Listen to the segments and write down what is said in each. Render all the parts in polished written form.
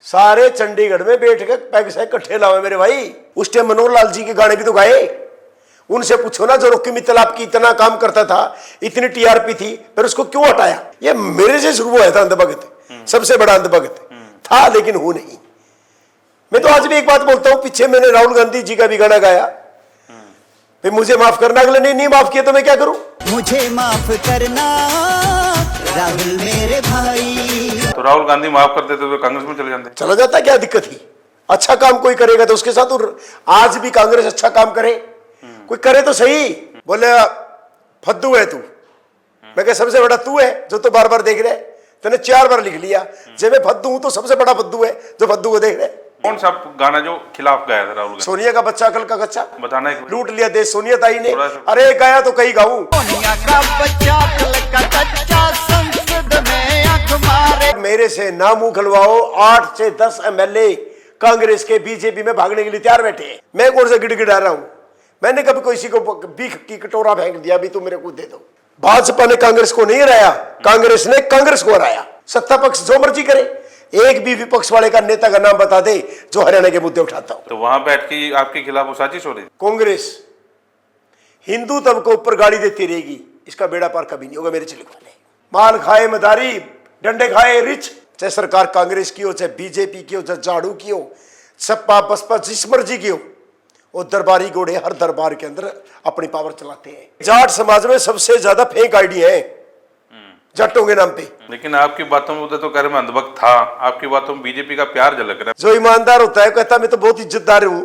सारे चंडीगढ़ में बैठ के पैग से इकट्ठे लावे मेरे भाई। उस टाइम मनोहर लाल जी के गाने भी तो गाए। उनसे पूछो ना, जो रॉकी मित्तल आपकी इतना काम करता था, इतनी टीआरपी थी, फिर उसको क्यों हटाया? ये मेरे से शुरू हुआ था अंधभगत, सबसे बड़ा अंधभगत था, लेकिन हूं नहीं। मैं तो आज भी एक बात बोलता हूं, पीछे मैंने राहुल गांधी जी का भी गाना गाया, फिर मुझे माफ करना, अगले ने नहीं माफ किया तो मैं क्या करूं? मुझे माफ करना राहुल मेरे भाई। तो राहुल गांधी माफ कर देते तो कांग्रेस में चले जाते। चला जाता, क्या दिक्कत थी? अच्छा काम कोई करेगा तो उसके साथ, और आज भी कांग्रेस अच्छा काम करे, कोई करे तो सही। बोले फद्दू है तू, मैं कहा सबसे बड़ा तू है जो तो बार बार देख रहे, तूने 4 बार लिख लिया, जब मैं फद्दू हूं तो सबसे बड़ा फद्दू है जो फद्दू को देख रहे। कौन सा गाना जो खिलाफ गाया था राहुल गांधी? सोनिया का बच्चा कल का कच्चा, बताना एक लूट लिया देश सोनिया ताई ने। अरे गाया तो कहीं गाऊं, सोनिया का बच्चा कल का कच्चा, संसद में आंख मारे। मेरे से ना मुंह खलवाओ। 8 से 10 एमएलए कांग्रेस के बीजेपी में भागने के लिए तैयार बैठे हैं। मैं कौन सा गिड़गिड़ा रहा हूं? मैंने कभी किसी को भीख की कटोरा फेंक दिया भी, तू मेरे को दे दो? भाजपा ने कांग्रेस को नहीं हराया, कांग्रेस ने कांग्रेस को हराया। सत्ता पक्ष जो मर्जी करे, एक भी विपक्ष वाले का नेता का नाम बता दे जो हरियाणा के मुद्दे उठाता हो। तो वहां बैठ के आपके खिलाफ वो साजिश हो रही थी। कांग्रेस हिंदू तबके ऊपर गाड़ी देती रहेगी, इसका बेड़ा पार कभी नहीं होगा मेरे चिल्क वाले। माल खाए मदारी, डंडे खाए रिच। चाहे सरकार कांग्रेस की हो, चाहे बीजेपी की हो, चाहे झाड़ू की हो, सपा बसपा जिस मर्जी की हो, वो दरबारी घोड़े हर दरबार के अंदर अपनी पावर चलाते हैं। जाट समाज में सबसे ज्यादा फेक आईडी है जाटों के नाम पे। लेकिन आपकी बातों में उधर तो कह रहे मैं अंधभक्त था, आपकी बातों में बीजेपी का प्यार झलक रहा है। जो ईमानदार होता है कहता मैं तो बहुत इज्जतदार हूं,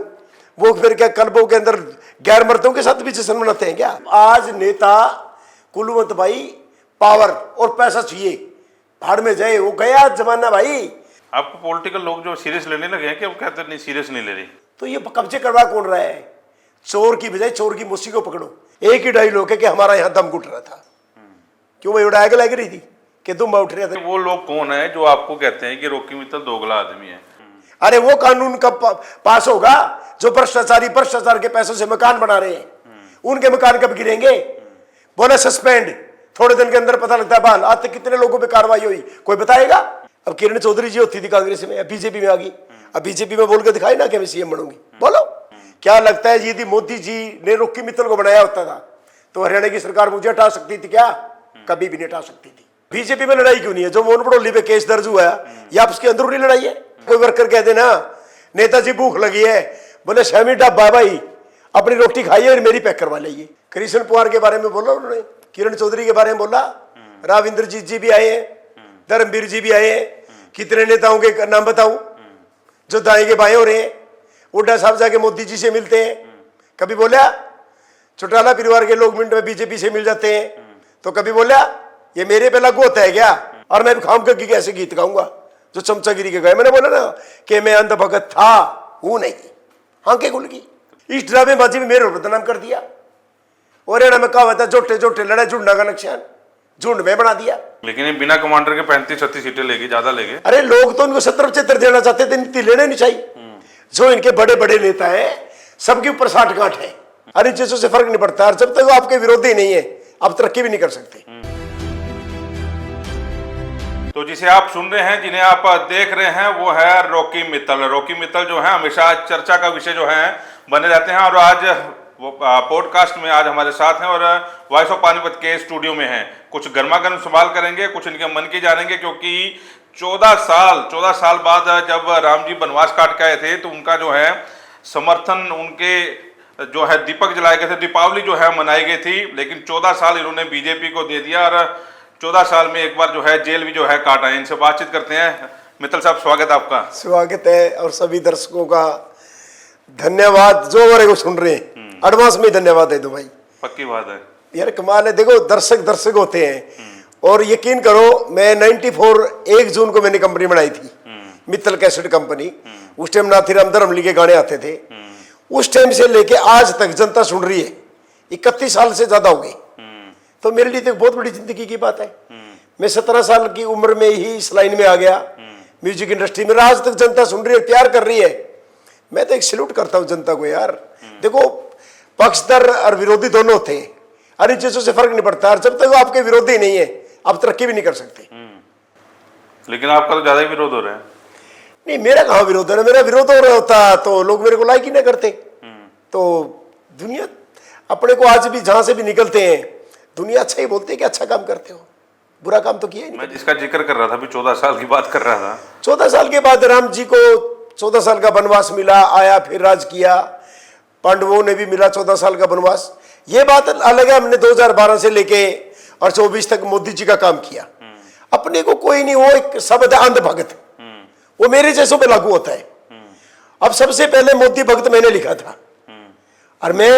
वो फिर क्या कल्बों के अंदर गैर मर्दों के साथ भी जश्न मनाते हैं क्या? आज नेता कुलवंत भाई पावर और पैसा चाहिए, भाड़ में जाए, वो गया जमाना भाई। आपको पॉलिटिकल लोग जो सीरियस लेने लगे हैं कि वो कहते नहीं सीरियस नहीं ले रही? तो ये कब्जे करवा कौन रहा है? चोर की बजाय चोर की मुस्सी को पकड़ो। एक ही डायलॉग है कि हमारा यहाँ दम घुट रहा था, क्यों भाई उड़ाया लग रही थी कि तुम उठ रहे थे। वो लोग कौन है जो आपको कहते हैं कि रॉकी मित्तल दोगला आदमी है? अरे वो कानून कब पास होगा जो भ्रष्टाचार के पैसों से मकान बना रहे हैं, उनके मकान कब गिरेंगे? बोले सस्पेंड, थोड़े दिन के अंदर पता लगता है बहाल। आज तक कितने लोगों पे कार्रवाई हुई, कोई बताएगा? अब किरण चौधरी जी होती थी कांग्रेस में, अब बीजेपी में आ गई, अब बीजेपी में बोल के दिखाई ना कि मैं सीएम बनूंगी। बोलो क्या लगता है यदि मोदी जी ने रॉकी मित्तल को बनाया होता था तो हरियाणा की सरकार मुझे हटा सकती थी क्या? कभी भी नहीं हटा सकती थी। बीजेपी में लड़ाई क्यों नहीं है? जो मोहन भड़ोली पे केस दर्ज हुआ है, या उसकी अंदरूनी लड़ाई है? कोई वर्कर कह देना नेताजी भूख लगी है, बोले शमी डब्बा भाई अपनी रोटी खाइए और मेरी पैक करवा लीजिए। कृष्ण पुआर के बारे में बोला उन्होंने, किरण चौधरी के बारे में बोला, राव इंद्रजीत जी भी आए हैं, धर्मवीर जी भी आए हैं। कितने नेताओं के नाम बताऊं जो दाएं के बाएं हो रहे हैं? हुड्डा साहब जाके मोदी जी से मिलते हैं, कभी बोला? चौटाला परिवार के लोग मिनट में बीजेपी से मिल जाते हैं, तो कभी बोला ये मेरे पे लागू होता है क्या? और मैं खाम करके कैसे गीत गाऊंगा जो चमचागिरी के गए? मैंने बोला ना कि मैं अंधभगत था, हूं नहीं। हाँ के गुल की इस ड्रामेबाजी में मेरे बदनाम कर दिया। और में कहा था जोटे जोटे लड़ाई झुंडा का नुकसान झुंड में बना दिया। लेकिन ये बिना कमांडर के 35-36 सीटें लेगी, ज्यादा लेंगे। अरे लोग तो इनको 70-75 देना चाहते थे, नीति लेने नहीं चाहिए। जो इनके बड़े बड़े नेता हैं सबके ऊपर 60 गांठ है। अरे इन चीजों से फर्क नहीं पड़ता, जब तक वो आपके विरोधी नहीं है आप तरक्की भी नहीं कर सकते। तो जिसे आप सुन रहे हैं, जिन्हें आप देख रहे हैं, वो है रॉकी मित्तल। रॉकी मित्तल जो है हमेशा चर्चा का विषय जो है बने रहते हैं, और आज वो पॉडकास्ट में आज हमारे साथ हैं और वॉइस ऑफ पानीपत के स्टूडियो में हैं। कुछ गर्मा गर्म सवाल करेंगे, कुछ इनके मन की जानेंगे, क्योंकि 14 साल बाद जब राम जी वनवास काट के आए थे तो उनका जो है समर्थन, उनके जो है दीपक जलाए गए थे, दीपावली जो है मनाई गई थी, लेकिन 14 साल इन्होंने बीजेपी को दे दिया और 14 साल में एक बार जो है जेल भी जो है काटा है। इनसे बातचीत करते हैं। मित्तल साहब स्वागत है आपका। स्वागत है, और सभी दर्शकों का धन्यवाद जो हमारे को सुन रहे हैं। एडवांस में धन्यवाद है दो भाई, पक्की बात है यार, कमाल है। देखो दर्शक होते हैं, और यकीन करो मैं 94 1 जून को मैंने कंपनी बनाई थी, मित्तल कैसेट कंपनी। उस टाइम नाथीराम धर्मली के गाने आते थे। उस टाइम से लेके आज तक जनता सुन रही है, 31 साल से ज्यादा हो गई। तो मेरे लिए तो बहुत बड़ी जिंदगी की बात है। मैं 17 साल की उम्र में ही इस लाइन में आ गया, म्यूजिक इंडस्ट्री में। आज तक जनता सुन रही है, प्यार कर रही है। मैं तो एक सैल्यूट करता हूं जनता को यार। देखो पक्षधर और विरोधी दोनों होते हैं, और इन चीजों से फर्क नहीं पड़ता। जब तक वो आपके विरोधी नहीं है आप तरक्की भी नहीं कर सकते। लेकिन आपका तो ज्यादा ही विरोध हो रहा है। नहीं, मेरा कहाँ विरोध है, मेरा विरोध हो रहा होता तो लोग मेरे को लाइक ही ना करते। तो दुनिया अपने को आज भी जहां से भी निकलते हैं, दुनिया अच्छा ही बोलते हैं कि अच्छा काम करते हो, बुरा काम तो किया ही नहीं। मैं जिसका जिक्र कर रहा था, अभी 14 साल की बात कर रहा था। 14 साल के बाद राम जी को 14 साल का वनवास मिला, आया फिर राज किया। पांडवों ने भी मिला 14 साल का वनवास। ये बात अलग है, हमने 2012 से लेके और 24 तक मोदी जी का काम किया। अपने को कोई नहीं, वो एक शब्द है अंधभगत, वो मेरे जैसों पे लागू होता है। अब सबसे पहले मोदी भक्त मैंने लिखा था, और मैं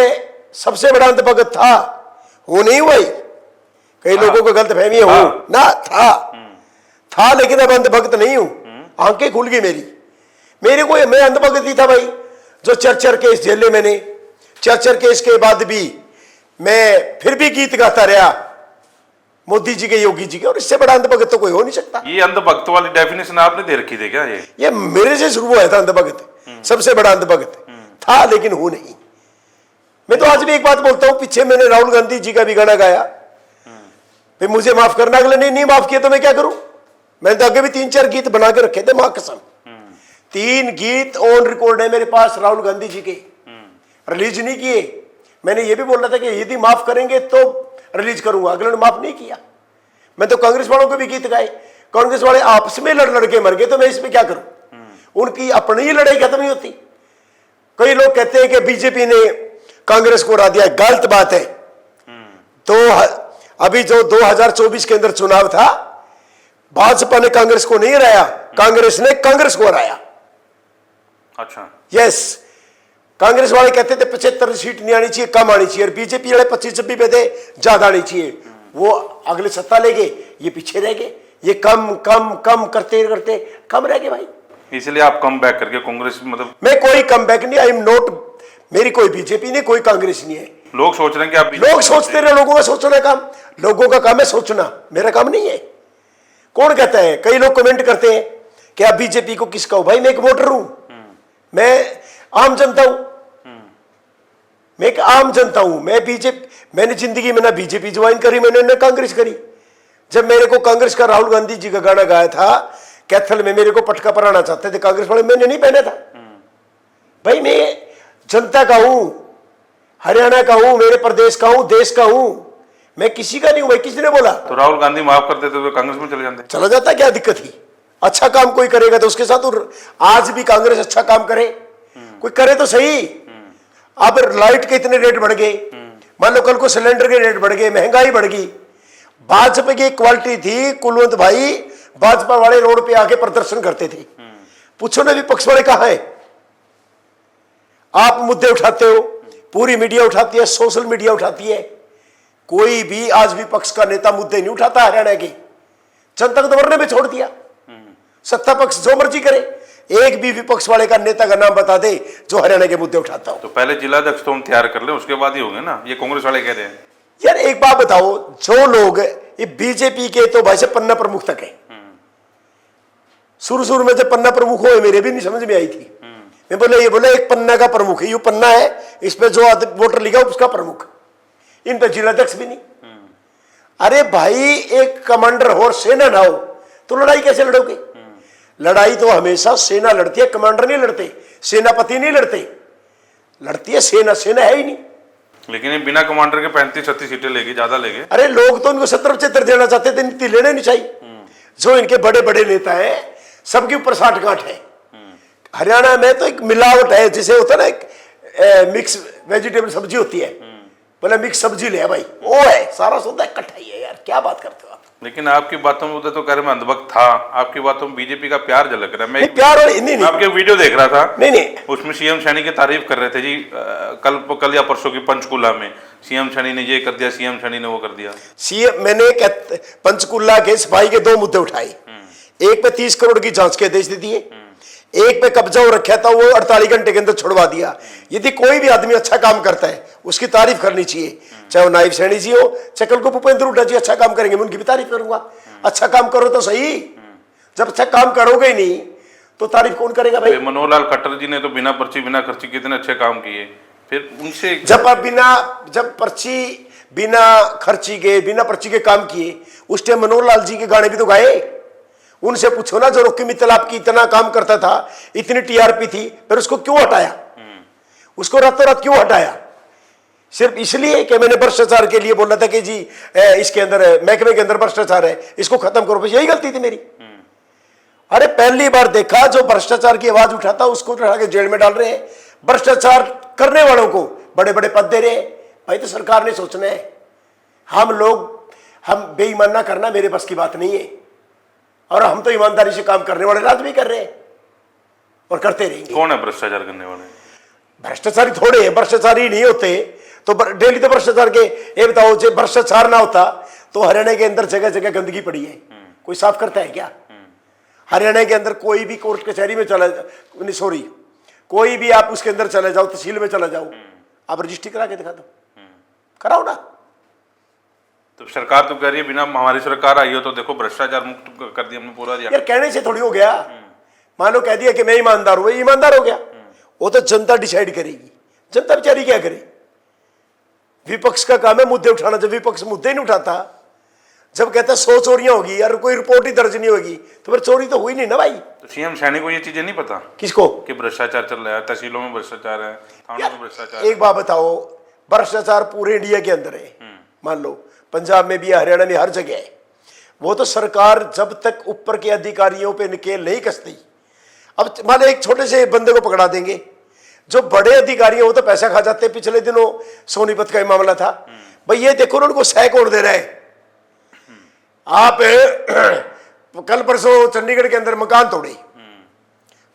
सबसे बड़ा अंधभगत था, वो नहीं हुआ ही। कई लोगों को गलत फहमी हो ना, था लेकिन अब अंधभक्त नहीं हूं। आंखें खुल गई मेरी को, मैं अंधभक्त ही था भाई। जो चर्चर केस झेले मैंने, चर्चर केस के बाद भी मैं फिर भी गीत गाता रहा मोदी जी के, योगी जी के, और इससे बड़ा अंधभगत तो कोई हो नहीं सकता। ये अंधभक्त वाली डेफिनेशन आपने दे रखी थी क्या? ये मेरे से शुरू हुआ था अंधभगत, सबसे बड़ा अंधभगत था, लेकिन हूं नहीं। मैं तो आज भी एक बात बोलता हूं, पीछे मैंने राहुल गांधी जी का भी गाना गाया, फिर मुझे माफ करना, अगले नहीं माफ किया तो मैं क्या करूं? मैंने तो आगे भी 3-4 गीत बना के रखे थे, मां कसम। 3 गीत ऑन रिकॉर्ड है मेरे पास राहुल गांधी जी के, रिलीज नहीं किए। मैंने ये भी बोला था कि यदि माफ करेंगे तो रिलीज करूंगा, अगले ने माफ नहीं किया। मैं तो कांग्रेस वालों के भी गीत गाए, कांग्रेस वाले आपस में लड़ के मर गए, तो मैं इसमें क्या करूं? उनकी अपनी ही लड़ाई खत्म नहीं होती। कई लोग कहते हैं कि बीजेपी ने कांग्रेस को हरा दिया, गलत बात है। तो अभी जो 2024 के अंदर चुनाव था, भाजपा ने कांग्रेस को नहीं हराया, कांग्रेस ने कांग्रेस को हराया। अच्छा, यस, कांग्रेस वाले कहते थे 75 सीट नहीं आनी चाहिए, कम आनी चाहिए, और बीजेपी वाले 25-26 पे थे, ज्यादा आनी चाहिए। वो अगले सत्ता ले गए, ये पीछे रह गए, ये कम कम कम करते करते कम रह गए भाई। इसलिए आप कम बैक करके कांग्रेस, मतलब मैं कोई कम बैक नहीं, आई एम नॉट, मेरी कोई बीजेपी नहीं, कोई कांग्रेस नहीं है। लोग सोच रहे हैं कि आप लोग सोचते रहे, लोगों का सोचना काम, लोगों का काम है सोचना, मेरा काम नहीं है। कौन कहता है? कई लोग कमेंट करते हैं कि आप बीजेपी को किसका हो? भाई मैं एक वोटर हूं, मैं आम जनता हूं, मैं एक आम जनता हूं। मैं बीजेपी, मैंने जिंदगी में ना बीजेपी ज्वाइन करी, मैंने ना कांग्रेस करी। जब मेरे को कांग्रेस का राहुल गांधी जी का गाना गाया था कैथल में, मेरे को पटका पराना चाहते थे कांग्रेस वाले, मैंने नहीं पहना था। भाई मैं जनता का हूं, हरियाणा का हूं, मेरे प्रदेश का हूं, देश का हूं, मैं किसी का नहीं हूं। भाई किसी ने बोला? तो राहुल गांधी माफ कर देते तो कांग्रेस में चले जाते। चला जाता, क्या दिक्कत थी? अच्छा काम कोई करेगा तो उसके साथ, आज भी कांग्रेस अच्छा काम करे, कोई करे तो सही। अब लाइट के इतने रेट बढ़ गए, मान लो कल को सिलेंडर के रेट बढ़ गए, महंगाई बढ़ गई। भाजपा की क्वालिटी थी, कुलवंत भाई भाजपा वाले रोड पे आके प्रदर्शन करते थे। पूछो ना विपक्ष वाले कहां है? आप मुद्दे उठाते हो, पूरी मीडिया उठाती है, सोशल मीडिया उठाती है, कोई भी आज विपक्ष का नेता मुद्दे नहीं उठाता हरियाणा के। जनता को तो मरने में छोड़ दिया, सत्ता पक्ष जो मर्जी करे, एक भी विपक्ष वाले का नेता का नाम बता दे जो हरियाणा के मुद्दे उठाता हो। तो पहले जिला अध्यक्ष तो हम तैयार कर लें, उसके बाद ही होंगे ना, ये कांग्रेस वाले कह रहे हैं। यार एक बात बताओ, जो लोग ये बीजेपी के तो भाई से पन्ना प्रमुख तक है, शुरू में जब पन्ना प्रमुख हुए मेरे भी नहीं समझ में आई थी। मैं बोले, ये बोले एक पन्ना का प्रमुख है, ये पन्ना है, इस पे जो वोटर लिखा उसका प्रमुख, इन पे जिलाध्यक्ष भी नहीं। अरे भाई एक कमांडर हो और सेना ना हो तो लड़ाई कैसे लड़ोगे? लड़ाई तो हमेशा सेना लड़ती है, कमांडर नहीं लड़ते, सेनापति नहीं लड़ते, लड़ती है सेना। सेना है ही नहीं। लेकिन ये बिना कमांडर के 35-36 सीटें लेगी, ज्यादा लेंगे। अरे लोग तो उनको 70-75 देना चाहते थे, नीति लेने नहीं चाहिए। जो इनके बड़े बड़े नेता हैं सबके ऊपर 60 गांठ है। हरियाणा में तो एक मिलावट है, जिसे होता है ना एक मिक्स वेजिटेबल सब्जी होती है, बोले मिक्स सब्जी ले भाई, वो है सारा सौदा इकट्ठा ही है। यार क्या बात करते हो आप? लेकिन आपकी बातों में तो कह रहे मैं अंधभक्त था, आपकी बातों में बीजेपी का प्यार झलक रहा है। मैं प्यार और नहीं, आपके वीडियो देख रहा था, नहीं उसमें सीएम सैनी की तारीफ कर रहे थे जी। कल या परसों की पंचकुला में सीएम सैनी ने ये कर दिया, सीएम सैनी ने वो कर दिया। सीएम मैंने पंचकुला के सफाई के 2 मुद्दे उठाए, एक पे 30 करोड़ की जांच के आदेश दे दिए, एक पे कब्जा हो रखा था, वो 48 घंटे के अंदर छुड़वा दिया। यदि कोई भी आदमी अच्छा काम करता है उसकी तारीफ करनी चाहिए, चाहे वो नायब सैनी जी हो, चाहे कल को भूपेंद्र हुड्डा जी अच्छा काम करेंगे, मैं उनकी भी तारीफ करूंगा। अच्छा काम करो तो सही, जब अच्छा काम करोगे ही नहीं तो तारीफ कौन करेगा भाई? मनोहर लाल खट्टर जी ने तो बिना पर्ची बिना खर्ची कितने अच्छे काम किए, फिर उनसे जब पर्ची बिना खर्ची के बिना पर्ची के काम किए, उस टाइम मनोहर लाल जी के गाने भी तो गाए, उनसे पूछो ना, जो रॉकी मित्तल आपकी इतना काम करता था, इतनी टीआरपी थी, फिर उसको क्यों हटाया? उसको रातों रात क्यों हटाया? सिर्फ इसलिए कि मैंने भ्रष्टाचार के लिए बोला था कि जी इसके अंदर महकमे के अंदर भ्रष्टाचार है, इसको खत्म करो, बस यही गलती थी मेरी। अरे पहली बार देखा जो भ्रष्टाचार की आवाज उठाता उसको उठा के जेल में डाल रहे हैं, भ्रष्टाचार करने वालों को बड़े बड़े पद दे रहे हैं। भाई तो सरकार ने सोचना है, हम बेईमाना करना मेरे बस की बात नहीं है, और हम तो ईमानदारी से काम करने वाले राज भी कर रहे हैं और करते रहेंगे। कौन है भ्रष्टाचार करने वाले? भ्रष्टाचारी थोड़े हैं, भ्रष्टाचारी नहीं होते तो डेली तो भ्रष्टाचार के। ये बताओ, जो भ्रष्टाचार ना होता तो हरियाणा के अंदर जगह जगह गंदगी पड़ी है, कोई साफ करता है क्या? हरियाणा के अंदर कोई भी कोर्ट कचहरी में चला नहीं, सॉरी, कोई भी आप उसके अंदर चले जाओ, तहसील में चला जाओ, आप रजिस्ट्री करा के दिखा दो, कराओ ना। तो सरकार तो कह रही है बिना हमारी सरकार आई हो तो देखो भ्रष्टाचार मुक्त कर दिया हमने पूरा। यार कहने से थोड़ी हो गया, मान लो कह दिया कि मैं ईमानदार हूं, ईमानदार हो गया। वो तो जनता डिसाइड करेगी, जनता बेचारी क्या करे? विपक्ष का काम है मुद्दे उठाना, जब विपक्ष मुद्दे नहीं उठाता, जब कहता है 100 चोरियां होगी यार, कोई रिपोर्ट ही दर्ज नहीं होगी, तो फिर चोरी तो हुई नहीं ना भाई। तो सीएम सैनी को ये चीजें नहीं पता? किसको? कि भ्रष्टाचार चल रहा है, तहसीलों में भ्रष्टाचार है, थानों में भ्रष्टाचार। एक बात बताओ, भ्रष्टाचार पूरे इंडिया के अंदर है, मान लो पंजाब में भी है, हरियाणा में, हर जगह है। वो तो सरकार जब तक ऊपर के अधिकारियों पे नकेल नहीं कसती, अब मान लो एक छोटे से बंदे को पकड़ा देंगे, जो बड़े अधिकारी हैं वो तो पैसा खा जाते हैं। पिछले दिनों सोनीपत का मामला था भाई, ये देखो ना उनको सह कौन दे रहा है। आप कल परसों चंडीगढ़ के अंदर मकान तोड़े,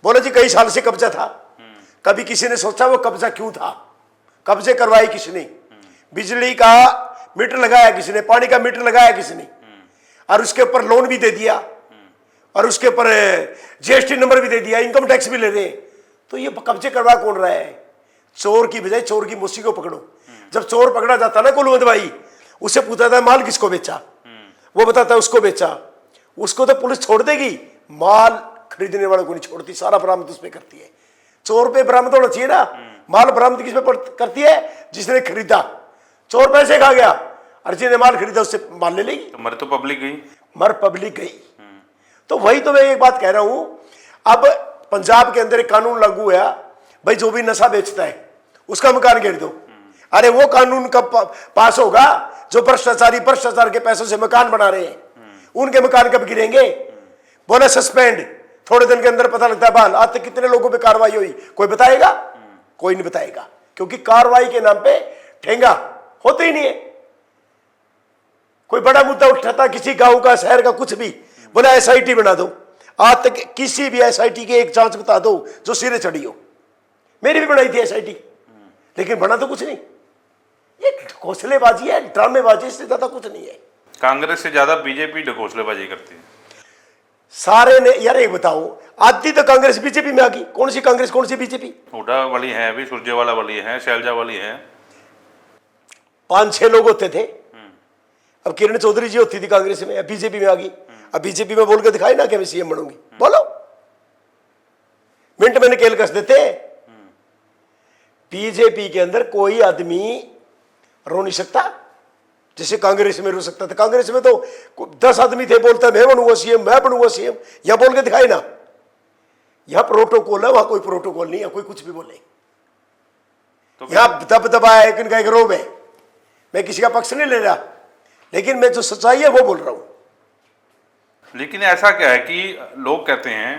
बोले जी कई साल से कब्जा था, कभी किसी ने सोचा वो कब्जा क्यों था? कब्जे करवाए किसने? बिजली का मीटर लगाया किसने? पानी का मीटर लगाया किसने? और उसके ऊपर लोन भी दे दिया, और उसके ऊपर जीएसटी नंबर भी दे दिया, इनकम टैक्स भी ले रहे। तो ये कब्जे करवा कौन रहा है? चोर की बजाय चोर की मुस्सी को पकड़ो। जब चोर पकड़ा जाता ना कुलवंत भाई, उससे पूछा था माल किसको बेचा, वो बताता है उसको बेचा, उसको तो पुलिस छोड़ देगी, माल खरीदने वालों को नहीं छोड़ती, सारा बरामद उस पे करती है। चोर पे बरामद होना चाहिए ना, माल बरामद किस पे करती है? जिसने खरीदा। चोर पैसे खा गया और जिसने माल खरीदा उससे माल ले लेगी। तो मर तो पब्लिक गई, मर पब्लिक गई। तो वही तो मैं एक बात कह रहा हूं, अब पंजाब के अंदर एक कानून लागू हुआ भाई, जो भी नशा बेचता है उसका मकान घेर दो। अरे वो कानून कब पास होगा? जो भ्रष्टाचार के पैसों से मकान बना रहे हैं उनके मकान कब गिरेंगे? बोले सस्पेंड, थोड़े दिन के अंदर पता लगता है बहाल। आज तक कितने लोगों पे कार्रवाई हुई, कोई बताएगा? कोई नहीं बताएगा, क्योंकि कार्रवाई के नाम पे ठेंगा होते ही नहीं है। कोई बड़ा मुद्दा उठाता किसी गांव का, शहर का, कुछ भी, बोला एसआईटी बना दो। आज तक किसी भी एसआईटी की एक जांच बता दो जो सिरे चढ़ी हो। मेरी भी बनाई थी एसआईटी, लेकिन बना तो कुछ नहीं। ये ढकोसलेबाजी है, ड्रामेबाजी, इससे ज्यादा कुछ नहीं है। कांग्रेस से ज्यादा बीजेपी ढकोसलेबाजी करती है। सारे ने यार एक बताओ, आधी तो कांग्रेस बीजेपी में आ गई। कौन सी कांग्रेस, कौन सी बीजेपी? हुड्डा वाली है, अभी सुरजेवाला वाली है, शैलजा वाली है। 5-6 लोग होते थे, अब किरण चौधरी जी होती थी कांग्रेस में, अब बीजेपी में आ गई। अब बीजेपी में बोल के दिखाई ना कि मैं सीएम बनूंगी, बोलो, मिनट में नकेल कस देते। बीजेपी के अंदर कोई आदमी रो नहीं सकता जैसे कांग्रेस में रो सकता था। कांग्रेस में तो 10 आदमी थे, बोलता मैं बनूंगा सीएम, मैं बनूंगा सीएम। यहां बोल के दिखाई ना, यहां प्रोटोकॉल है, वहां कोई प्रोटोकॉल नहीं है, कोई कुछ भी बोले। तो यहां दब दबा है, इनका एक रोब है। मैं किसी का पक्ष नहीं ले रहा, लेकिन मैं जो सच्चाई है वो बोल रहा हूं। लेकिन ऐसा क्या है कि लोग कहते हैं,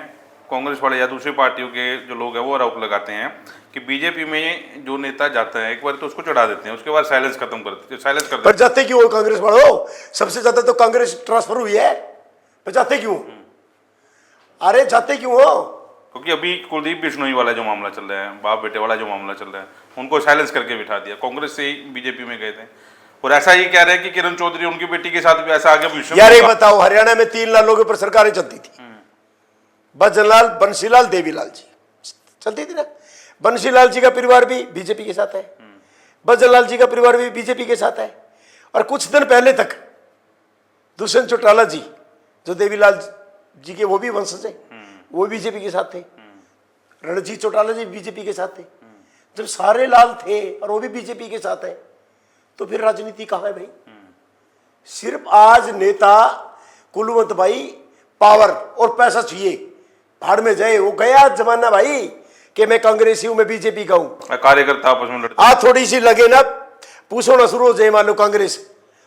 कांग्रेस वाले या दूसरी पार्टियों के जो लोग हैं वो आरोप लगाते हैं कि बीजेपी में जो नेता जाते हैं एक बार तो उसको चढ़ा देते हैं, उसके बाद साइलेंस खत्म कर देते हैं। पर जाते क्यों हो कांग्रेस वालों? सबसे ज्यादा तो कांग्रेस ट्रांसफर हुई है, पर जाते क्यों? अरे जाते क्यों हो? क्योंकि अभी कुलदीप बिश्नोई वाला जो मामला चल रहा है, बाप बेटे वाला जो मामला चल रहा है, उनको साइलेंस करके बिठा दिया। कांग्रेस से ही बीजेपी में गए थे, और ऐसा ही कह रहे हैं कि किरण चौधरी उनकी बेटी के साथ भी ऐसा आगे भविष्य। यार ये बताओ, हरियाणा में 3 लालों के ऊपर सरकारें चलती थी, भजनलाल, बंसीलाल, देवीलाल जी चलती थी ना। बंसीलाल जी का परिवार भी बीजेपी के साथ है, भजनलाल जी का परिवार भी बीजेपी के साथ है। और कुछ दिन पहले तक दुष्यंत चौटाला जी जो देवीलाल जी के वो भी वंशज है, वो बीजेपी के साथ थे। रणजीत चौटाला जी बीजेपी के साथ थे। जब सारे लाल थे और वो भी बीजेपी के साथ है, तो फिर राजनीति कहाँ है भाई? सिर्फ आज नेता कुलवंत भाई पावर और पैसा चाहिए, भाड़ में जाए। वो गया जमाना भाई कि मैं कांग्रेसी हूं, मैं बीजेपी का हूं। कार्यकर्ता आपस में लड़ते। आज थोड़ी सी लगे ना, पूछो ना शुरू हो जाए मान लो कांग्रेस,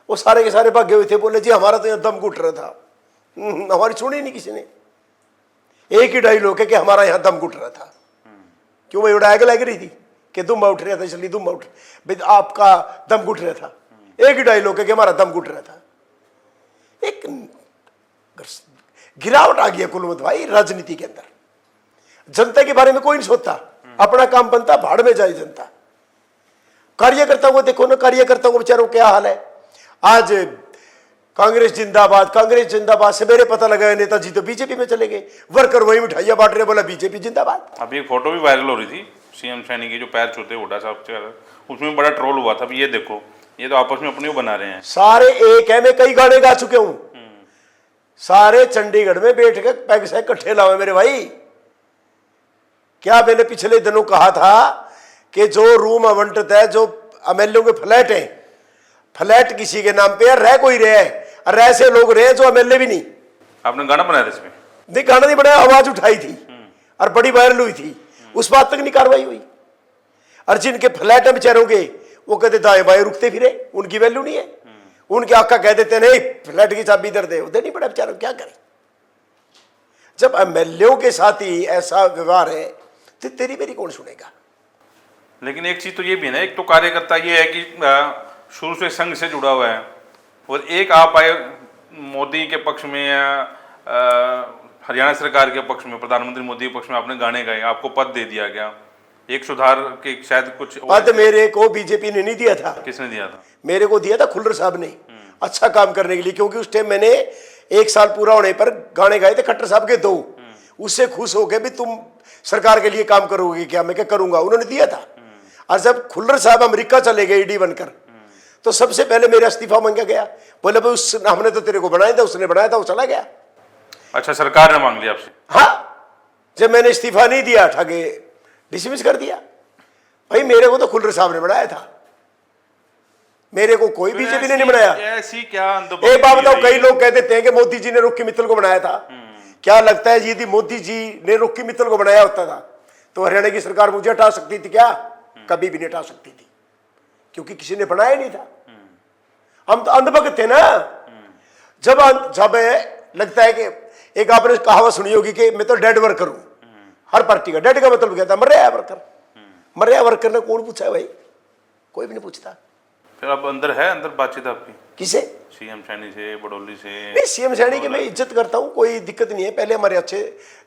वो सारे के सारे भागे हुए थे, बोले जी हमारा तो यहाँ दम घुट रहा था। हमारी सुनी नहीं किसी ने। एक ही डायलॉग है कि हमारा यहाँ दम घुट रहा था। क्यों भाई, उड़ाया लग रही थी कि दुम उठ रहा था, इसलिए दुम उठ भाई आपका दम घुट रहा था। एक ही डायलॉग है कि हमारा दम घुट रहा था। एक गिरावट आ गया कुलवंत भाई राजनीति के अंदर। जनता के बारे में कोई नहीं सोचता, अपना काम बनता, भाड़ में जाए जनता। कार्यकर्ताओं को देखो ना, कार्यकर्ताओं को बेचारों क्या हाल है। आज कांग्रेस जिंदाबाद, कांग्रेस जिंदाबाद से मेरे पता लगा नेताजी तो बीजेपी में चले गए, वर्कर वही मिठाइयां बांट रहे, बोला बीजेपी जिंदाबाद। अभी एक फोटो भी वायरल हो रही थी सीएम सैनी की, जो पैर छूते हुड्डा साहब, उसमें बड़ा ट्रोल हुआ था। ये देखो, ये तो आपस में अपने वो बना रहे हैं। सारे एक है, मैं कई गाने गा चुके हूं, सारे चंडीगढ़ में बैठ के पैग से इकट्ठे लाए मेरे भाई। क्या मैंने पिछले दिनों कहा था कि जो रूम आवंटित है, जो एमएलए के फ्लैट है, फ्लैट किसी के नाम पे है, रह कोई रहे, और ऐसे लोग रहे जो एमएलए भी नहीं। आपने गाना बनाया था इसमें? नहीं, गाना नहीं बनाया, आवाज उठाई थी और बड़ी वायरल हुई थी, उस बात तक नहीं कार्रवाई हुई। और जिनके फ्लैट है बेचारों के, वो कहते दाएं बाएं रुकते फिरे, उनकी वैल्यू नहीं है। उनके आका कह देते नहीं फ्लैट की चाबी इधर दे, उधर नहीं पड़ा बेचारों, क्या करें। जब एमएलए के साथ ही ऐसा व्यवहार है तो तेरी मेरी कौन सुनेगा। लेकिन एक चीज तो ये भी है ना, एक तो कार्यकर्ता ये है कि शुरू से संघ से जुड़ा हुआ है, और एक आप आए मोदी के पक्ष में या हरियाणा सरकार के पक्ष में, प्रधानमंत्री मोदी के पक्ष में आपने गाने गाए, आपको पद दे दिया गया। एक सुधार के शायद कुछ पद मेरे को बीजेपी ने नहीं दिया था। किसने दिया था? मेरे को दिया था खुल्लर साहब ने, अच्छा काम करने के लिए, क्योंकि उस टाइम मैंने 1 साल पूरा होने पर गाने गाए थे खट्टर साहब के 2। उससे खुश हो गए भी तुम सरकार के लिए काम करोगे क्या, मैं क्या करूंगा, उन्होंने दिया था। और जब खुल्लर साहब अमेरिका चले गए ईडी बनकर, तो सबसे पहले मेरा इस्तीफा मांगा गया। बोले भाई उस हमने तो तेरे को बनाया था, उसने बनाया था, वो चला गया। अच्छा, सरकार ने मांग लिया आपसे? हाँ, जब मैंने इस्तीफा नहीं दिया, ठगे डिसमिस कर दिया। भाई मेरे को तो खुल्लर साहब ने बनाया था, मेरे को कोई बीजेपी ने नहीं बनाया। ऐसी क्या एक बात बताओ, कई लोग कह देते हैं कि मोदी जी ने रॉकी मित्तल को बनाया था। क्या लगता है यदि मोदी जी ने रॉकी मित्तल को बनाया होता था तो हरियाणा की सरकार मुझे हटा सकती थी क्या? कभी भी नहीं हटा सकती थी, क्योंकि किसी ने बनाया नहीं था। हम तो अंधभक्त थे ना। जब लगता है कि एक आपने कहावत सुनी होगी कि मैं तो डेड वर्कर हूं, हर पार्टी का डेड का मतलब क्या था? मर रहा है वर्कर। मर रहा वर्कर ने कौन पूछा है भाई? कोई भी नहीं पूछता। फिर अब अंदर बातचीत आपकी किसे? सीएम सैनी से, बडोली से? नहीं, सीएम सैनी की मैं इज्जत करता हूं, कोई दिक्कत नहीं है, पहले हमारे अच्छे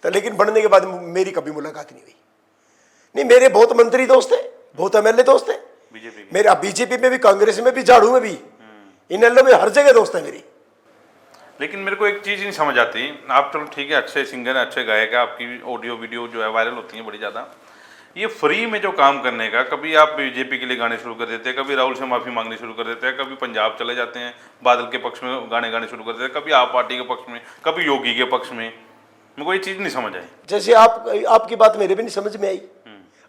थे, लेकिन बनने के बाद मेरी कभी मुलाकात नहीं हुई। नहीं, मेरे बहुत मंत्री दोस्त है, बहुत एमएलए दोस्त है बीजेपी मेरा, बीजेपी में भी, कांग्रेस में भी, झाड़ू में भी, इन एलओ में हर जगह दोस्त है मेरी। लेकिन मेरे को एक चीज़ नहीं समझ आती, आप चलो ठीक है, अच्छे सिंगर हैं, अच्छे गायक है, आपकी ऑडियो वीडियो जो है वायरल होती है बड़ी ज़्यादा। ये फ्री में जो काम करने का, कभी आप बीजेपी के लिए गाने शुरू कर देते हैं, कभी राहुल से माफ़ी मांगनी शुरू कर देते हैं, कभी पंजाब चले जाते हैं बादल के पक्ष में गाने गाने शुरू कर देते हैं, कभी आप पार्टी के पक्ष में, कभी योगी के पक्ष में। मेरे को ये चीज़ नहीं समझ आई। जैसे आपकी बात मेरे भी नहीं समझ में आई।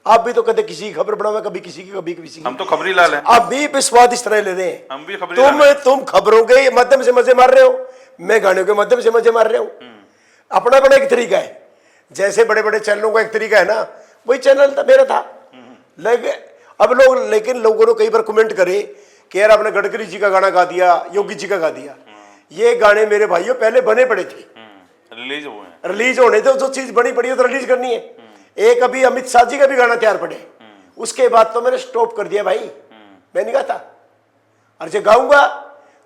आप भी तो कहते किसी की खबर बनाओ, कभी किसी की, कभी किसी की। हम तो खबरी लाल हैं। आप भी स्वाद इस तरह ले रहे हैं। हम भी खबरी लाल हैं। तुम खबरों के माध्यम से मजे मार रहे हो, मैं गानों के माध्यम से मजे मार रहे हूँ। अपना अपना एक तरीका है। जैसे बड़े बड़े चैनलों का एक तरीका है ना, वही चैनल था मेरा था। लेकिन लोगों ने कई बार कमेंट करे कि यार आपने गडकरी जी का गाना गा दिया, योगी जी का गा दिया। ये गाने मेरे भाइयों पहले बने पड़े थे, रिलीज होने थे। जो चीज बनी पड़ी है तो रिलीज करनी है। एक अभी अमित शाह जी का भी गाना तैयार पड़े, उसके बाद तो मैंने स्टॉप कर दिया भाई, मैं नहीं गाता। और जो गाऊंगा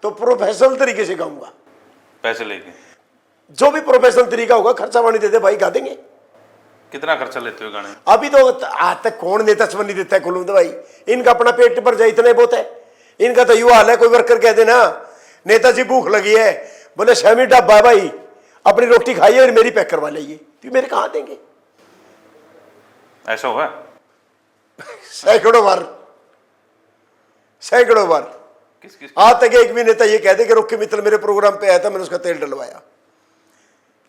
तो प्रोफेशनल तरीके से गाऊंगा, पैसे लेके। जो भी प्रोफेशनल तरीका होगा, खर्चा पानी देते भाई, गा देंगे। कितना खर्चा लेते हो गाने? अभी तो आज तक कौन नेता नहीं देता है कुलवंत भाई, इनका अपना पेट पर जाए इतना बहुत है। इनका तो युवा हाल है, कोई वर्कर कह देना नेताजी भूख लगी है, बोले शमी डब्बा भाई अपनी रोटी खाइए और मेरी पैक करवा लीजिए, तो मेरे कहाँ देंगे? ऐसा हुआ? सैकड़ों बार किस आज तक एक भी नेता ये कह दे कि रॉकी मित्तल मेरे प्रोग्राम पे आया था, मैंने उसका तेल डलवाया।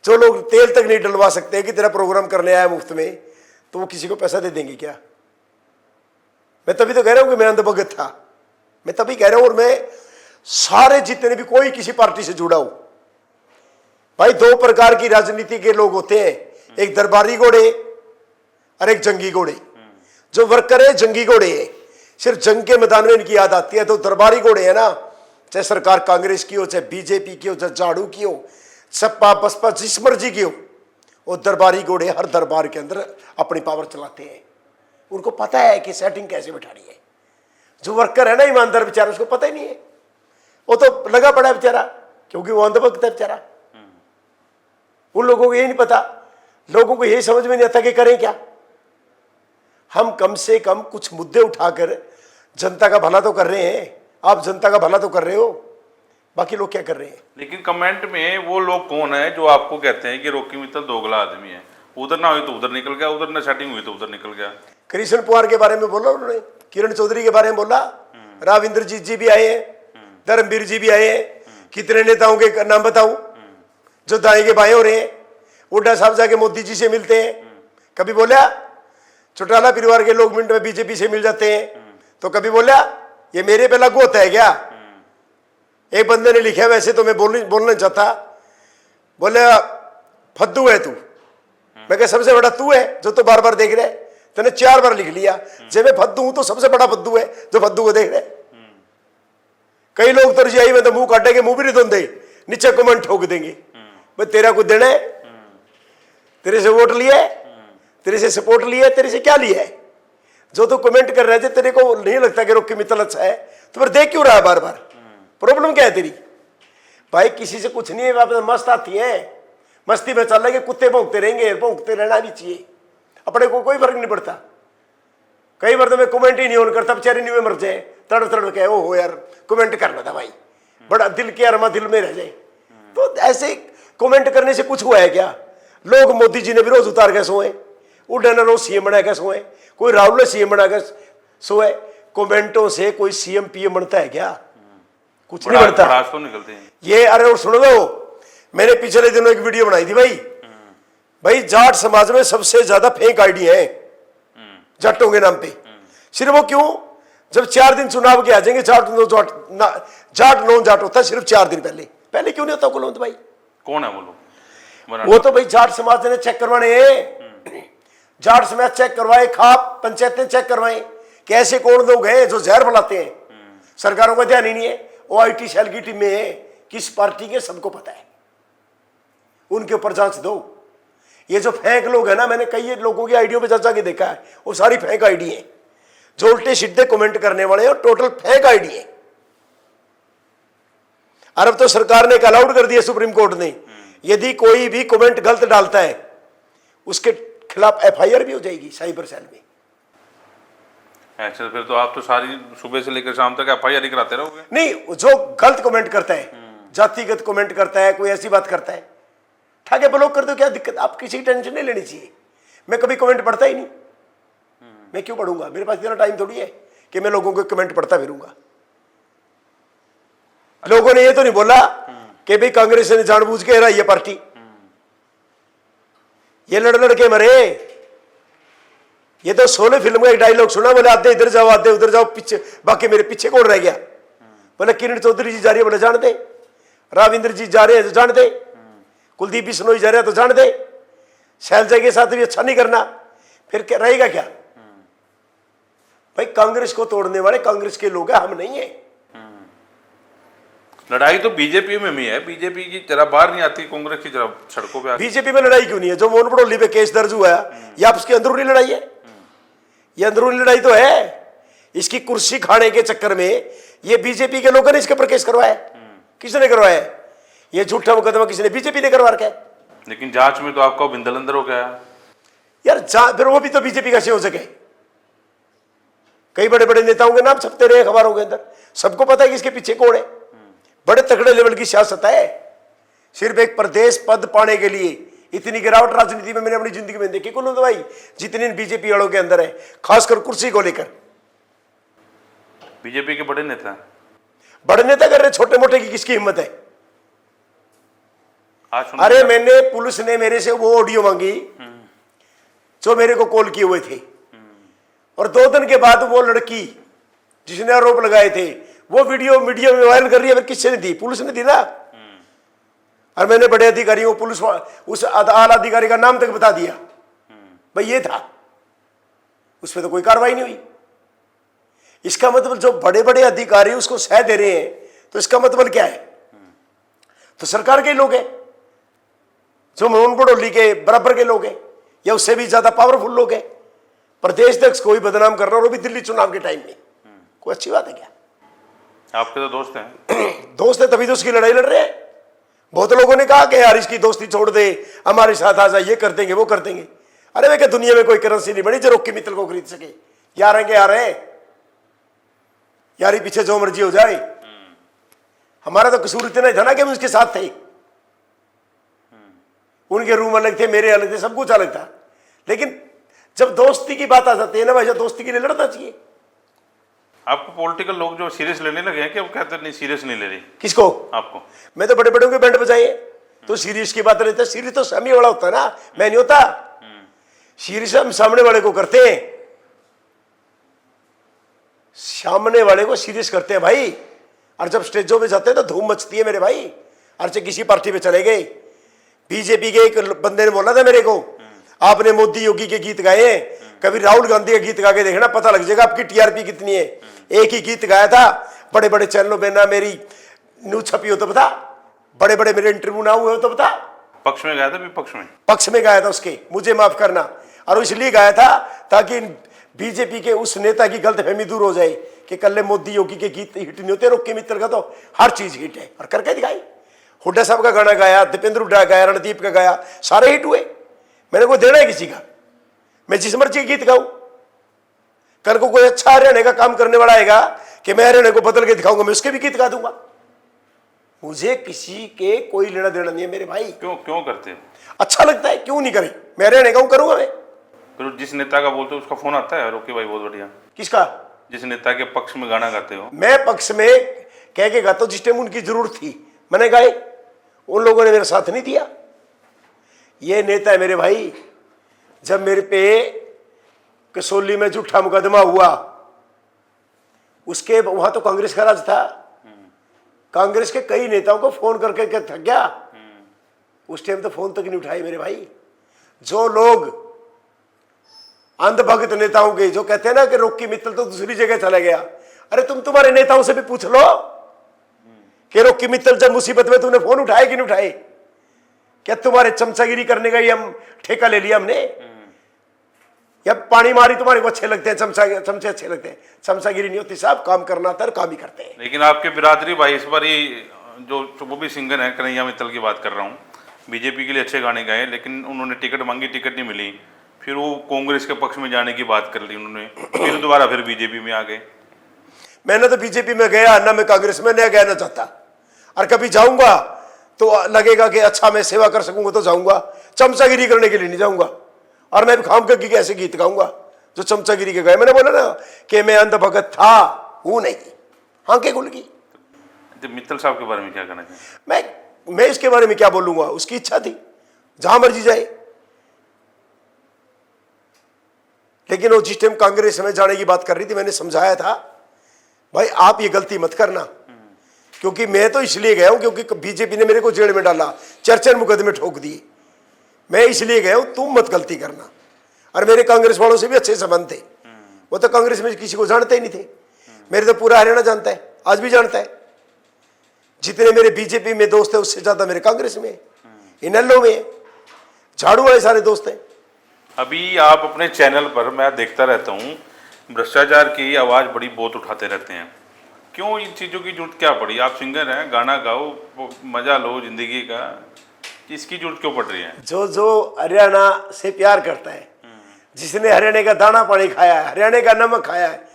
जो लोग तेल तक नहीं डलवा सकते कि तेरा प्रोग्राम करने आया मुफ्त में, तो वो किसी को पैसा दे देंगे क्या? मैं तभी तो कह रहा हूं कि मैं अंधभगत था, मैं तभी कह रहा हूं। और मैं सारे जितने भी, कोई किसी पार्टी से जुड़ा हो, भाई दो प्रकार की राजनीति के लोग होते हैं, एक दरबारी घोड़े और एक जंगी घोड़े। जो वर्कर है जंगी घोड़े है, सिर्फ जंग के मैदान में इनकी याद आती है। तो दरबारी घोड़े है ना, चाहे सरकार कांग्रेस की हो, चाहे बीजेपी की हो, चाहे झाड़ू की हो, सपा बसपा जिस मर्जी की हो, वो दरबारी घोड़े हर दरबार के अंदर अपनी पावर चलाते हैं। उनको पता है कि सेटिंग कैसे बैठानी है। जो वर्कर है ना ईमानदार बेचारा, उसको पता ही नहीं है, वो तो लगा पड़ा है बेचारा, क्योंकि वो अंधभक्त है बेचारा। उन लोगों को ये नहीं पता, लोगों को यही समझ में नहीं आता कि करें क्या। हम कम से कम कुछ मुद्दे उठाकर जनता का भला तो कर रहे हैं। आप जनता का भला तो कर रहे हो, बाकी लोग क्या कर रहे हैं। लेकिन कमेंट में वो लोग कौन है जो आपको कहते हैं कि रॉकी मित्तल दोगला आदमी है, उधर ना हुई तो उधर निकल गया, उधर ना सेटिंग हुई तो उधर निकल गया। कृष्ण पवार के बारे में बोला उन्होंने, किरण चौधरी के बारे में बोला, राव इंद्रजीत जी भी आए हैं, धर्मवीर जी भी आए हैं। कितने नेताओं के नाम बताऊं जो दाएं के बाएं हो रहे हैं। हुड्डा साहब जाके मोदी जी से मिलते हैं, कभी बोला चौटाला परिवार के लोग मिनट में बीजेपी से मिल जाते हैं, तो कभी बोला ये मेरे पे लागू होता है क्या। एक बंदे ने लिखा, वैसे तो मैं बोलना चाहता, बोले फद्दू है तू। मैं कहा सबसे बड़ा तू है जो तो बार बार देख रहे, तूने 4 बार लिख लिया। जब मैं फद्दू हूं तो सबसे बड़ा फद्दू है जो फद्दू को देख रहे। कई लोग तो रजाई में तो मुंह काटेंगे, मुंह भी नहीं धोंदे, नीचे कमेंट ठोक देंगे, भाई तेरा कुछ देना है, तेरे से वोट लिए, तेरे से सपोर्ट लिए, तेरे से क्या लिया है। जो तो कमेंट कर रहे थे, तेरे को नहीं लगता कि रॉकी मित्तल अच्छा है, तो फिर देख क्यों रहा है बार बार। प्रॉब्लम क्या है तेरी। भाई किसी से कुछ नहीं है, वापस मस्त आती है, मस्ती में चल रहे, कुत्ते भौंकते रहेंगे, भौंकते रहना भी चाहिए, अपने को कोई फर्क नहीं पड़ता। कई बार तो मैं कमेंट ही नहीं ऑन करता, बेचारे नहीं मर जाए तड़ तड़ के, ओ हो यार कमेंट करना था भाई, बड़ा दिल के अरमा दिल में रह जाए। तो ऐसे कमेंट करने से कुछ हुआ है क्या। लोग मोदी जी ने भी रोज उतार के सोए, उड्डा ने रोज सीएम बना के सोए, कोई राहुल ने सीएम बना के सोए। कमेंटों से कोई सीएम पीएम बनता है क्या, कुछ नहीं बनता। तो निकलते हैं ये। अरे और सुनो दो, मैंने पिछले दिनों एक वीडियो बनाई थी भाई जाट समाज में सबसे ज्यादा फेक आईडी है जाटों के नाम पे। सिर्फ वो क्यों, जब 4 दिन चुनाव के आ जाएंगे, जाट नॉन जाट होता है सिर्फ 4 दिन पहले क्यों नहीं होता कुलवंत भाई। कौन है वो लोग। वो तो भाई जाट समाज ने चेक करवाने हैं, जाट समाज चेक करवाए, खाप पंचायतें चेक करवाए कि ऐसे कौन लोग हैं जो जहर फैलाते हैं। सरकारों का ध्यान ही नहीं है, वो आईटी सेल की टीम में है, किस पार्टी के सबको पता है, उनके ऊपर जांच दो। ये जो फेक लोग है ना, मैंने कई लोगों की आईडियों पे चर्चा के देखा है, वो सारी फेक आईडी है, जो उल्टे सीधे कमेंट करने वाले हैं, टोटल फेक आईडी है। अरब तो सरकार ने अलाउड कर दिया, सुप्रीम कोर्ट ने, यदि कोई भी कमेंट गलत डालता है उसके खिलाफ एफआईआर भी हो जाएगी साइबर सेल में। अच्छा, फिर तो आप तो सारी सुबह से लेकर शाम तक एफआईआर कराते रहोगे। नहीं, जो गलत कमेंट करता है, जातिगत कमेंट करता है, कोई ऐसी बात करता है, ठाके ब्लॉक कर दो, क्या दिक्कत। आप किसी की टेंशन नहीं लेनी चाहिए। मैं कभी कमेंट पढ़ता ही नहीं, मैं क्यों पढ़ूंगा, मेरे पास इतना टाइम थोड़ी है कि मैं लोगों के कमेंट पढ़ता फिरूंगा। लोगों ने ये तो नहीं बोला कि भाई कांग्रेस ने जानबूझ के हराई है पार्टी, ये लड़ के मरे। ये तो 16 फिल्म का एक डायलॉग सुना, बोले आधे इधर जाओ आधे उधर जाओ, पीछे बाकी मेरे पीछे कौन रह गया। बोले किरण चौधरी जी जा रही है, बोले जान दे, राविंद्र जी जा रहे हैं तो जान दे, कुलदीप बिश्नोई जा रहे हैं तो जान दे, शैलजा के साथ भी अच्छा नहीं करना, फिर क्या रहेगा क्या। भाई कांग्रेस को तोड़ने वाले कांग्रेस के लोग हैं, हम नहीं है। लड़ाई तो बीजेपी में भी है, बीजेपी की जरा बाहर नहीं आती, कांग्रेस की जरा सड़कों पे आती। बीजेपी में लड़ाई क्यों नहीं है। जो मोहन पटोली पे केस दर्ज हुआ है, यह आपकी अंदरूनी लड़ाई है, ये अंदरूनी लड़ाई तो है। इसकी कुर्सी खाने के चक्कर में ये बीजेपी के लोगों ने इसके ऊपर केस करवाया। किसने करवाया ये झूठा मुकदमा, किसने, बीजेपी ने करवा रखा है। लेकिन जांच में तो आपका बिंदल अंदर हो गया यार, फिर वो भी तो बीजेपी कैसे हो सके। कई बड़े बड़े नेताओं के नाम छपते रहे अखबारों के अंदर, सबको पता है कि इसके पीछे कौन है। बड़े तगड़े लेवल की सियासत है। सिर्फ एक प्रदेश पद पाने के लिए इतनी गिरावट राजनीति में मैंने अपनी जिंदगी में देखी कुलवंत भाई, जितनी बीजेपी वालों के अंदर है, खासकर कुर्सी को लेकर। बीजेपी के बड़े नेता कर रहे, छोटे मोटे की किसकी हिम्मत है। अरे मैंने, पुलिस ने मेरे से वो ऑडियो मांगी जो मेरे को कॉल किए हुए थे, और 2 दिन के बाद वो लड़की जिसने आरोप लगाए थे वो वीडियो मीडिया में वायरल कर रही है। किससे ने दी, पुलिस ने दी ना। और मैंने बड़े अधिकारियों पुलिस उस आला अधिकारी का नाम तक बता दिया, भाई ये था, उस पर तो कोई कार्रवाई नहीं हुई। इसका मतलब जो बड़े बड़े अधिकारी उसको सह दे रहे हैं, तो इसका मतलब क्या है? तो सरकार के लोग हैं, जो मोहन बड़ोली के बराबर के लोग हैं या उससे भी ज्यादा पावरफुल लोग हैं। प्रदेश अध्यक्ष को भी बदनाम करना, और वो भी दिल्ली चुनाव के टाइम में, कोई अच्छी बात है क्या? आपके तो दोस्त हैं। दोस्त है तभी तो उसकी लड़ाई लड़ रहे हैं। बहुत लोगों ने कहा कि यार इसकी दोस्ती छोड़ दे, हमारे साथ आ जा, ये कर देंगे वो कर देंगे। अरे वे क्या दुनिया में कोई करेंसी नहीं बनी जो रॉकी मित्तल को खरीद सके? यार हैं यार है, यारी पीछे जो मर्जी हो जाए। हमारा तो कसूर इतना ही था ना कि हम उसके साथ थे। उनके रूम अलग थे, मेरे अलग थे, सब कुछ अलग था। लेकिन जब दोस्ती की बात आ जाती है ना भाई, दोस्ती के लिए लड़ना चाहिए। आपको पॉलिटिकल लोग जो सीरियस लेने लगे हैं कि वो कहते नहीं सीरियस नहीं ले रही? किसको? आपको। मैं तो बड़े बड़ों के बैंड बजाए तो सीरियस की बात रहता है। सीरियस तो सामने वाला होता है ना, मैं नहीं होता। सीरियस हम सामने वाले को करते हैं, सामने वाले को सीरियस करते हैं भाई। और जब स्टेजों पे जाते हैं तो धूम मचती है मेरे भाई। और चाहे किसी पार्टी पे चले गए, बीजेपी के एक बंदे ने बोला था मेरे को, आपने मोदी योगी के गीत गाए हैं, कभी राहुल गांधी का गीत गा के देखना, पता लग जाएगा आपकी टीआरपी कितनी है। एक ही गीत गाया था, बड़े बड़े चैनलों पे ना मेरी न्यूज छपी हो तो बता, बड़े बड़े मेरे इंटरव्यू ना हुए हो तो बता। पक्ष में गाया था, विपक्ष में? पक्ष में गाया था उसके, मुझे माफ करना। और इसलिए गाया था ताकि बीजेपी के उस नेता की गलतफहमी दूर हो जाए कि कल मोदी योगी के गीत हिट नहीं होते, रॉकी मित्तल का तो हर चीज हिट है। और करके दिखाई। हुड्डा साहब का गाना गाया, दीपेंद्र हुड्डा गाया, रणदीप का गाया, सारे हिट हुए। मैंने को देना है किसी का? मैं जिस मर्जी गीत गाऊं। कल को कोई अच्छा हरियाणा का काम करने वाला आएगा कि मैं हरियाणा को बदल के दिखाऊंगा, मैं उसके भी गीत गा दूंगा। मुझे किसी के कोई लेना देना नहीं है मेरे भाई। क्यों क्यों करते हैं? अच्छा लगता है, क्यों नहीं करे? मैं हरियाणा का करूंगा मैं। तो जिस नेता का बोलते हो उसका फोन आता है, रोकी भाई बहुत बढ़िया। किसका? जिस नेता के पक्ष में गाना गाते हो। मैं पक्ष में कह के गाता हूं, जिस टाइम उनकी जरूरत थी मैंने गाए, उन लोगों ने मेरा साथ नहीं दिया। ये नेता है मेरे भाई। जब मेरे पे कसौली में झूठा मुकदमा हुआ, उसके वहां तो कांग्रेस का राज था। कांग्रेस के कई नेताओं को फोन करके थक गया। उस टाइम तो फोन तक नहीं उठाए मेरे भाई। जो लोग अंधभक्त नेताओं के जो कहते हैं ना कि रॉकी मित्तल तो दूसरी जगह चला गया, अरे तुम तुम्हारे नेताओं से भी पूछ लो कि रॉकी मित्तल जब मुसीबत में तुमने फोन उठाए कि नहीं उठाए? क्या तुम्हारे चमचागिरी करने का ही हम ठेका ले लिया हमने? या पानी मारी तुम्हारे को अच्छे लगते हैं, चमचे अच्छे लगते हैं? चमचागिरी नहीं होती साहब, काम करना आता है, काम ही करते हैं। लेकिन आपके बिरादरी भाई इस बार जो वो भी सिंगर है, कन्हैया मित्तल की बात कर रहा हूँ, बीजेपी के लिए अच्छे गाने गाए, लेकिन उन्होंने टिकट मांगी, टिकट नहीं मिली, फिर वो कांग्रेस के पक्ष में जाने की बात कर ली उन्होंने, फिर दोबारा फिर बीजेपी में आ गए। मैंने तो बीजेपी में गया ना, मैं कांग्रेस में नहीं गया ना चाहता। और कभी जाऊंगा तो लगेगा कि अच्छा मैं सेवा कर सकूंगा तो जाऊंगा, चमचागिरी करने के लिए नहीं जाऊंगा। और मैं खाम करके कैसे गीत गाऊंगा जो चमचागिरी के गए? मैंने बोला ना कि मैं अंधभगत था, हूं नहीं। हाँ के खुल गई। मित्तल साहब के बारे में क्या कहना चाहिए? मैं इसके बारे में क्या बोलूंगा? उसकी इच्छा थी, जहां मर्जी जाए। लेकिन वो जिस टाइम कांग्रेस में जाने की बात कर रही थी, मैंने समझाया था भाई आप ये गलती मत करना, क्योंकि मैं तो इसलिए गया हूं क्योंकि बीजेपी ने मेरे को जेल में डाला, 4 मुकदमे ठोक दिए। मैं इसलिए गया हूं, तुम मत गलती करना। और मेरे कांग्रेस वालों से भी अच्छे संबंध थे। वो तो कांग्रेस में किसी को जानते ही नहीं थे, मेरे तो पूरा हरियाणा जानता है, आज भी जानता है। जितने मेरे बीजेपी में दोस्त है उससे ज्यादा मेरे कांग्रेस में, इनेलो में, झाड़ू वाले सारे दोस्त हैं। अभी आप अपने चैनल पर, मैं देखता रहता हूँ, भ्रष्टाचार की आवाज़ बड़ी बहुत उठाते रहते हैं। क्यों इन चीज़ों की जरूरत क्या पड़ी? आप सिंगर हैं, गाना गाओ, मजा लो जिंदगी का, इसकी जरूरत क्यों पड़ रही है? जो हरियाणा से प्यार करता है, जिसने हरियाणा का दाना पानी खाया है, हरियाणा का नमक खाया है,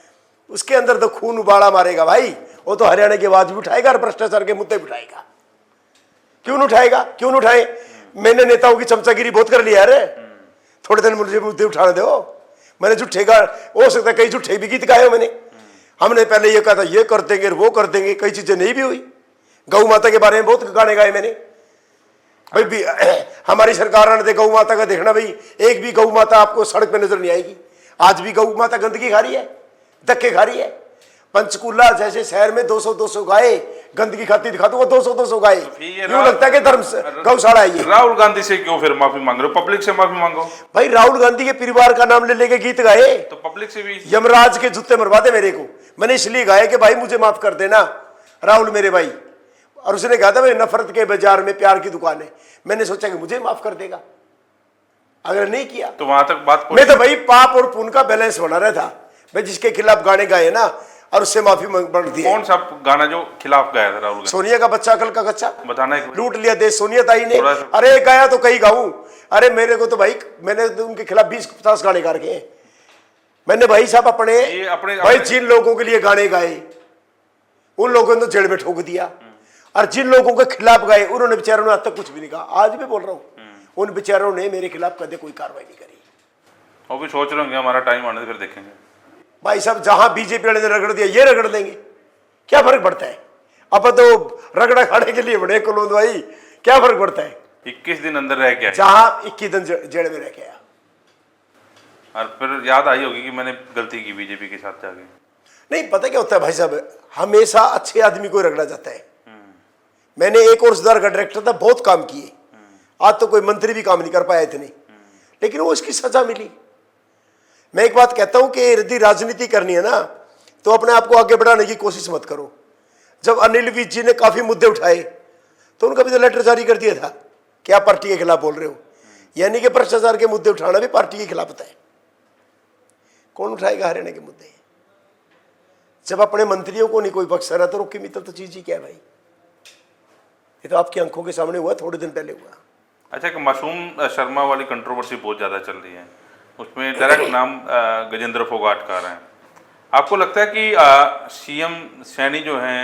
उसके अंदर तो खून उबाड़ा मारेगा भाई। वो तो हरियाणा की आवाज भी उठाएगा और भ्रष्टाचार के मुद्दे भी उठाएगा। क्यों नहीं उठाएगा? क्यों नहीं उठाए? मैंने नेताओं की चमचागिरी बहुत कर लिया है, थोड़े दिन मुझे मुद्दे उठाने दो। मैंने झूठे गा, हो सकता है कई झूठे भी गीत गाए हो मैंने। हमने पहले ये कहा था ये कर देंगे वो कर देंगे, कई चीजें नहीं भी हुई। गौ माता के बारे में बहुत गाने गाए मैंने भाई। हमारी सरकार ने गौ माता का देखना भाई, एक भी गौ माता आपको सड़क पे नजर नहीं आएगी। आज भी गौ माता गंदगी खा रही है, धक्के खा रही है। पंचकूला जैसे शहर में 200-200 गाय गंदगी खाती दिखा दूंगा, 200-200 गाय। ये यूं लगता है कि धर्म गौशाला है ये। राहुल गांधी से क्यों फिर माफी मांग रहे हो? पब्लिक से माफी मांगो। भाई राहुल गांधी के परिवार का नाम ले लेके गीत गाए तो पब्लिक से भी यमराज के जूते मरवा दे मेरे को। मैंने इसलिए गाया कि भाई मुझे माफ कर देना राहुल मेरे भाई। और उसने कहा था भाई नफरत के बाजार में प्यार की दुकान है। मैंने सोचा कि मुझे माफ कर देगा, अगर नहीं किया तो वहां तक बात मैं तो भाई पाप और पुण्य का बैलेंस बना रहा था। मैं जिसके खिलाफ गाने गाए ना और उससे माफी मांग दी। कौन सा गाना जो खिलाफ गाया था राहुल गांधी? सोनिया का बच्चा कल का कच्चा, बताना एक बार। लूट लिया देश सोनिया ताई ने। थोड़ा सा- अरे गाया तो कई गाऊं। अरे मेरे को तो भाई मैंने तो उनके खिलाफ 20-50 गाने गा रखे हैं मैंने भाई साहब अपने भाई जिन लोगों के लिए गाने गाए उन लोगों ने तो जेल में ठोक दिया, और जिन लोगों के खिलाफ गाए उन्होंने बेचारों ने आज तक कुछ भी नहीं कहा। आज भी बोल रहा हूं उन बेचारों ने मेरे खिलाफ कदे कोई कार्रवाई नहीं करी। वो भी सोच रहे होंगे हमारा टाइम आने से फिर देखेंगे। भाई साहब जहां बीजेपी वाले ने रगड़ दिया ये रगड़ देंगे, क्या फर्क पड़ता है? अब तो रगड़ा खाने के लिए बड़े कुलों भाई, क्या फर्क पड़ता है? 21 दिन अंदर रह गया जहां 21 दिन जेल में रह गया। और फिर याद आई होगी कि मैंने गलती की बीजेपी के साथ जाके। नहीं पता क्या होता है भाई साहब, हमेशा अच्छे आदमी को रगड़ा जाता है। मैंने एक और सुधार का डायरेक्टर था, बहुत काम किए, आज तो कोई मंत्री भी काम नहीं कर पाया इतने, लेकिन वो उसकी सजा मिली। मैं एक बात कहता हूं कि यदि राजनीति करनी है ना तो अपने आप को आगे बढ़ाने की कोशिश मत करो। जब अनिल विज जी ने काफी मुद्दे उठाए तो उनका भी तो लेटर जारी कर दिया था कि आप पार्टी के खिलाफ बोल रहे हो, यानी कि भ्रष्टाचार के मुद्दे उठाना भी पार्टी के खिलाफ होता है। कौन उठाएगा हरियाणा के मुद्दे? जब अपने मंत्रियों को नहीं कोई बख्श रहा तो रोकी मित्तल तो चीज ही क्या है भाई? ये तो आपकी आंखों के सामने हुआ, थोड़े दिन पहले हुआ। अच्छा, कि मासूम शर्मा वाली कंट्रोवर्सी बहुत ज़्यादा चल रही है, उसमें डायरेक्ट नाम गजेंद्र फोगाट का आ रहा है। आपको लगता है कि सीएम सैनी जो हैं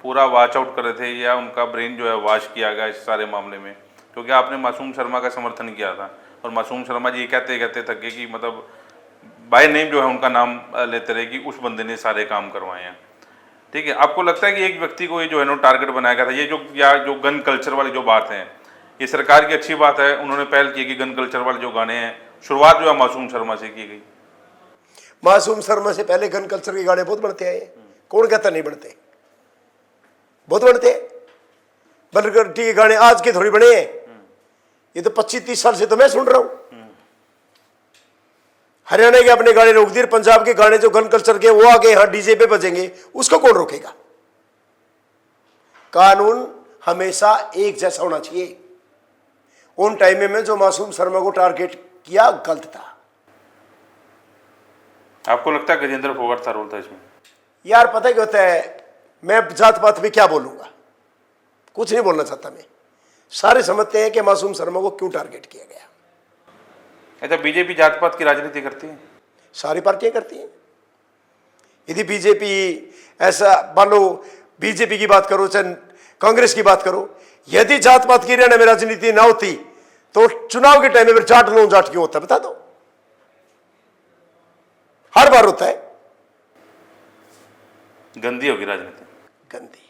पूरा वॉच आउट कर रहे थे, या उनका ब्रेन जो है वॉश किया गया इस सारे मामले में? क्योंकि आपने मासूम शर्मा का समर्थन किया था और मासूम शर्मा जी कहते कहते थक गए कि मतलब बाय नेम जो है उनका नाम लेते रहे कि उस बंदे ने सारे काम करवाए हैं। ठीक है, आपको लगता है कि एक व्यक्ति को ये जो है ना टारगेट बनाया गया था, ये जो गन कल्चर वाली जो बात है, ये सरकार की अच्छी बात है, उन्होंने पहल की कि गन कल्चर वाले जो गाने हैं शुरुआत जो है मासूम शर्मा से की गई। मासूम शर्मा से पहले गन कल्चर के गाने बहुत बनते हैं, कौन कहता नहीं बनते? बहुत बनते हैं। बलगट्टी के गाने आज के थोड़ी बने हैं, ये तो 25-30 साल से तो मैं सुन रहा हूं। हरियाणा के अपने गाने रोक दिए, पंजाब के गाने जो गन कल्चर के वो आगे यहां डीजे पे बजेंगे, उसको कौन रोकेगा? कानून हमेशा एक जैसा होना चाहिए। उन टाइम में जो मासूम शर्मा को टारगेट किया गलत था। आपको लगता है गजेंद्र फोगाट का रोल था इसमें? यार पता क्या होता है, मैं जात पात में क्या बोलूंगा, कुछ नहीं बोलना चाहता मैं। सारे समझते हैं कि मासूम शर्मा को क्यों टारगेट किया गया। अच्छा, बीजेपी जात पात की राजनीति करती है? सारी पार्टियां करती हैं। यदि बीजेपी ऐसा मान लो, बीजेपी की बात करो चाहे कांग्रेस की बात करो, यदि जात पात की हरियाणा में राजनीति ना होती तो चुनाव के टाइम में जाट लो जाट क्यों होता है? बता दो, हर बार होता है। गंदी होगी राजनीति, गंदी।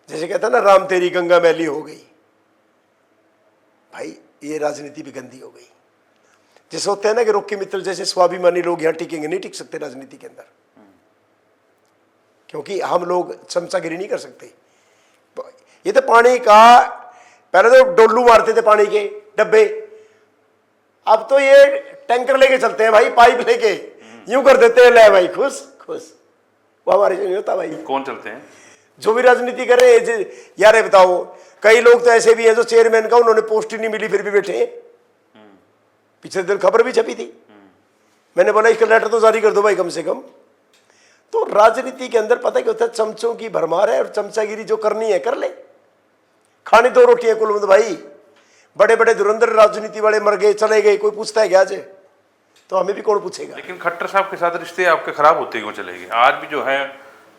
जैसे कहता ना राम तेरी गंगा मैली हो गई, भाई ये राजनीति भी गंदी हो गई। जैसे होते हैं ना कि रोकी मित्तल जैसे स्वाभिमानी लोग यहां टिकेंगे, नहीं टिक सकते राजनीति के अंदर, क्योंकि हम लोग चमचागिरी नहीं कर सकते। ये तो पानी का पहले तो डोलू मारते थे पानी के डब्बे, अब तो ये टैंकर लेके चलते हैं भाई, पाइप लेके यूं कर देते हैं, ले भाई खुश खुश। वो हमारे से नहीं होता भाई। कौन चलते हैं? जो भी राजनीति कर रहे हैं यार, ये बताओ, कई लोग तो ऐसे भी हैं जो चेयरमैन का उन्होंने पोस्ट ही नहीं मिली फिर भी बैठे हैं। पिछले दिन खबर भी छपी थी, मैंने बोला इसका लेटर तो जारी कर दो भाई कम से कम। तो राजनीति के अंदर पता क्या होता है, चमचों की भरमार है और चमचागिरी जो करनी है कर ले। खानी दो रोटियां कुलवंत भाई, बड़े बड़े धुरंधर राजनीति वाले मर गए चले गए, कोई पूछता है क्या आज? तो हमें भी कौन पूछेगा। लेकिन खट्टर साहब के साथ रिश्ते आपके खराब होते क्यों चले गए? आज भी जो है,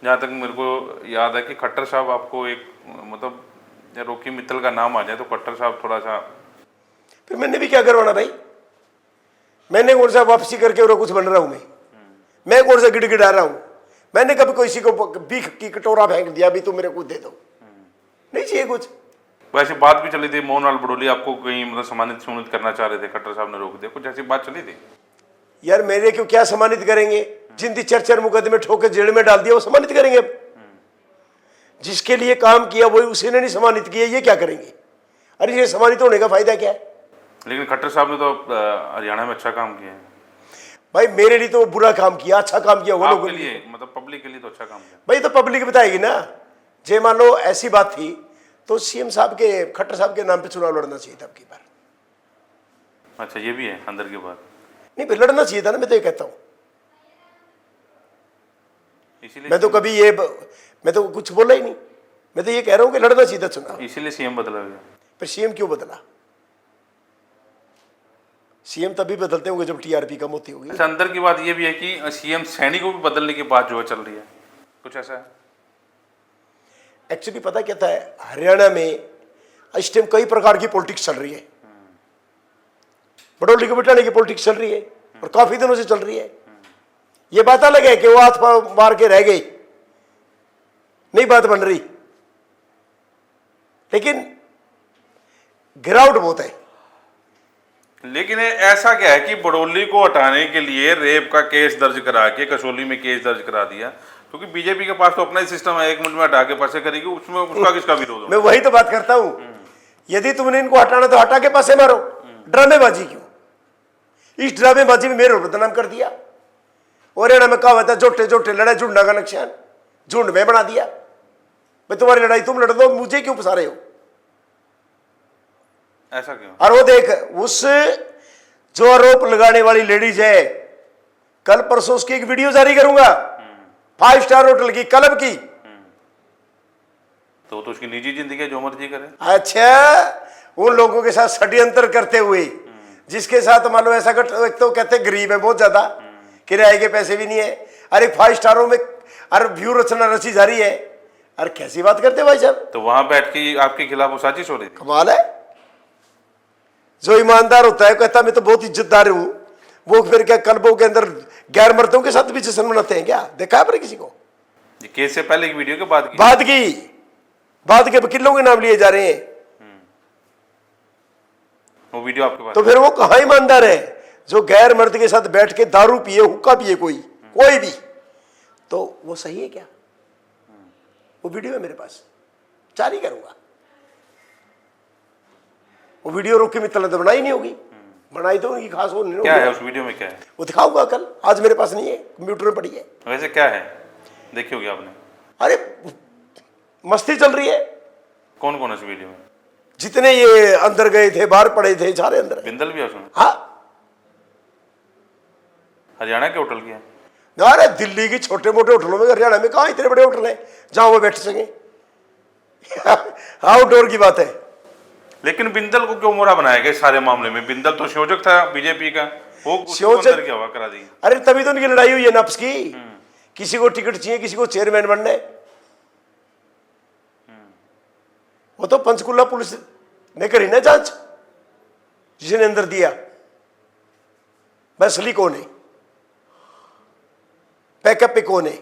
जहाँ तक मेरे को याद है कि खट्टर साहब आपको एक मतलब रोकी मित्तल का नाम आ जाए तो खट्टर साहब थोड़ा सा, फिर मैंने भी क्या करवाना भाई? मैंने कौन सा वापसी करके और कुछ बन रहा हूं मैं कौन सा गिड़गिड़ा रहा हूं? मैंने कभी किसी को भीख की कटोरा फेंक दिया भी तो मेरे को दे दो? नहीं चाहिए कुछ। वैसे बात भी चली थी, मोहनलाल बडोली आपको कहीं मतलब सम्मानित करना चाह रहे थे, खट्टर साहब ने रोक दिया, कुछ ऐसी बात चली थी? यार मेरे क्यों क्या सम्मानित करेंगे? जिनकी चर्चा मुकदमे ठोके जेल में डाल दिया वो सम्मानित करेंगे अब। जिसके लिए काम किया वही उसी ने नहीं सम्मानित किया, ये क्या करेंगे? अरे ये सम्मानित होने का फायदा क्या है? लेकिन खट्टर साहब ने तो हरियाणा में अच्छा काम किया है। भाई मेरे लिए तो बुरा काम किया, अच्छा काम किया वो लोगों आपके के लिए। लिए मतलब पब्लिक के लिए तो अच्छा काम किया। भाई तो पब्लिक बताएगी ना। जे मान लो ऐसी बात थी तो सीएम साहब के, खट्टर साहब के नाम पे चुनाव लड़ना चाहिए था अब की बार। अच्छा ये भी है अंदर की बात, नहीं फिर लड़ना चाहिए था ना, मैं तो ये कहता हूँ। इसीलिए मैं तो कभी ये मैं तो कुछ बोला ही नहीं, मैं तो ये कह रहा हूँ कि लड़ना चाहिए था चुनाव। इसीलिए सीएम बदला गया। पर सीएम क्यों बदला? सीएम तभी बदलते होंगे जब टीआरपी कम होती होगी। अच्छा अंदर की बात ये भी है कि सीएम सैनी को भी बदलने की बात जो है चल रही है, कुछ ऐसा है? एक्चुअली पता क्या था, हरियाणा में इस टाइम कई प्रकार की पॉलिटिक्स चल रही है। बड़ौली को बिठाने की पॉलिटिक्स चल रही है और काफी दिनों से चल रही है। ये बात अलग है कि वो हाथ मार के रह गई, नहीं बात बन रही, लेकिन गिरावट बहुत है। लेकिन ऐसा क्या है कि बड़ौली को हटाने के लिए रेप का केस दर्ज करा के कसौली में केस दर्ज करा दिया, क्योंकि बीजेपी के पास तो अपना ही सिस्टम है, 1 मिनट में हटा के पासे करेगी, उसमें उसका किसका विरोध हो? मैं वही तो बात करता हूं, यदि तुमने इनको हटाना तो हटा के पासे मारो, ड्रामेबाजी क्यों? इस ड्रामेबाजी में मेरे बदनाम कर दिया। और ना मैं कहा जोटे जोटे लड़ाई झुंडा का नुकसान झुंड में बना दिया। मैं तुम्हारी लड़ाई तुम लड़ दो, मुझे क्यों फंसा रहे हो? ऐसा क्यों? और वो देख, उस जो आरोप लगाने वाली लेडीज है, कल परसों उसकी एक वीडियो जारी करूंगा 5 स्टार होटल की, क्लब की। तो उसकी निजी जिंदगी है, जो मर्जी करे। अच्छा, उन लोगों के साथ षड्यंत्र करते हुए, जिसके साथ मान लो ऐसा एक तो कहते गरीब है बहुत ज्यादा, किराए के पैसे भी नहीं है, अरे 5 स्टारों में अरे व्यू रचना रची जा रही है। अरे कैसी बात करते भाई साहब? तो वहां बैठ के आपके खिलाफ वो साजिश हो रही थी। कमाल है। जो ईमानदार होता है कहता मैं तो बहुत इज्जतदार हूं, वो फिर क्या क्लबों के अंदर गैर मर्दों के साथ भी जश्न मनाते हैं क्या? देखा है पर किसी को? ये केस से पहले की वीडियो के बाद की? बाद के वकीलों के नाम लिए जा रहे हैं। वो वीडियो आपके पास? तो फिर वो कहां ईमानदार है जो गैर मर्द के साथ बैठ के दारू पिए, हुक्का पिए, कोई भी, तो वो सही है क्या? वो वीडियो है मेरे पास, जारी करूंगा। वो वीडियो रोकी मित्तल ने तो बनाई नहीं होगी, बनाई तो उनकी खास वो नहीं। क्या है उस वीडियो में? क्या है वो दिखाऊंगा कल, आज मेरे पास नहीं है, कंप्यूटर में पड़ी है। वैसे क्या है, देखी होगी आपने? अरे मस्ती चल रही है। कौन कौन है इस वीडियो में? जितने ये अंदर गए थे, बाहर पड़े थे, सारे अंदर है। बिंदल भी है उसमें? हाँ, हरियाणा के होटल की है? अरे दिल्ली की छोटे मोटे होटलों में, हरियाणा में कहाँ इतने बड़े होटल हैं जहां वो बैठ सके? आउटडोर की बात है। लेकिन बिंदल को क्यों मोरा बनाया गया सारे मामले में? बिंदल तो संयोजक था बीजेपी का, वो संयोजक क्या हुआ करा दी? अरे तभी तो उनकी लड़ाई हुई है नफ्स की। किसी को टिकट चाहिए, किसी को चेयरमैन बनना है। वो तो पंचकुला पुलिस ने करी ना जांच, जिसने अंदर दिया बसली कौन है, पैकअप पे कौन है।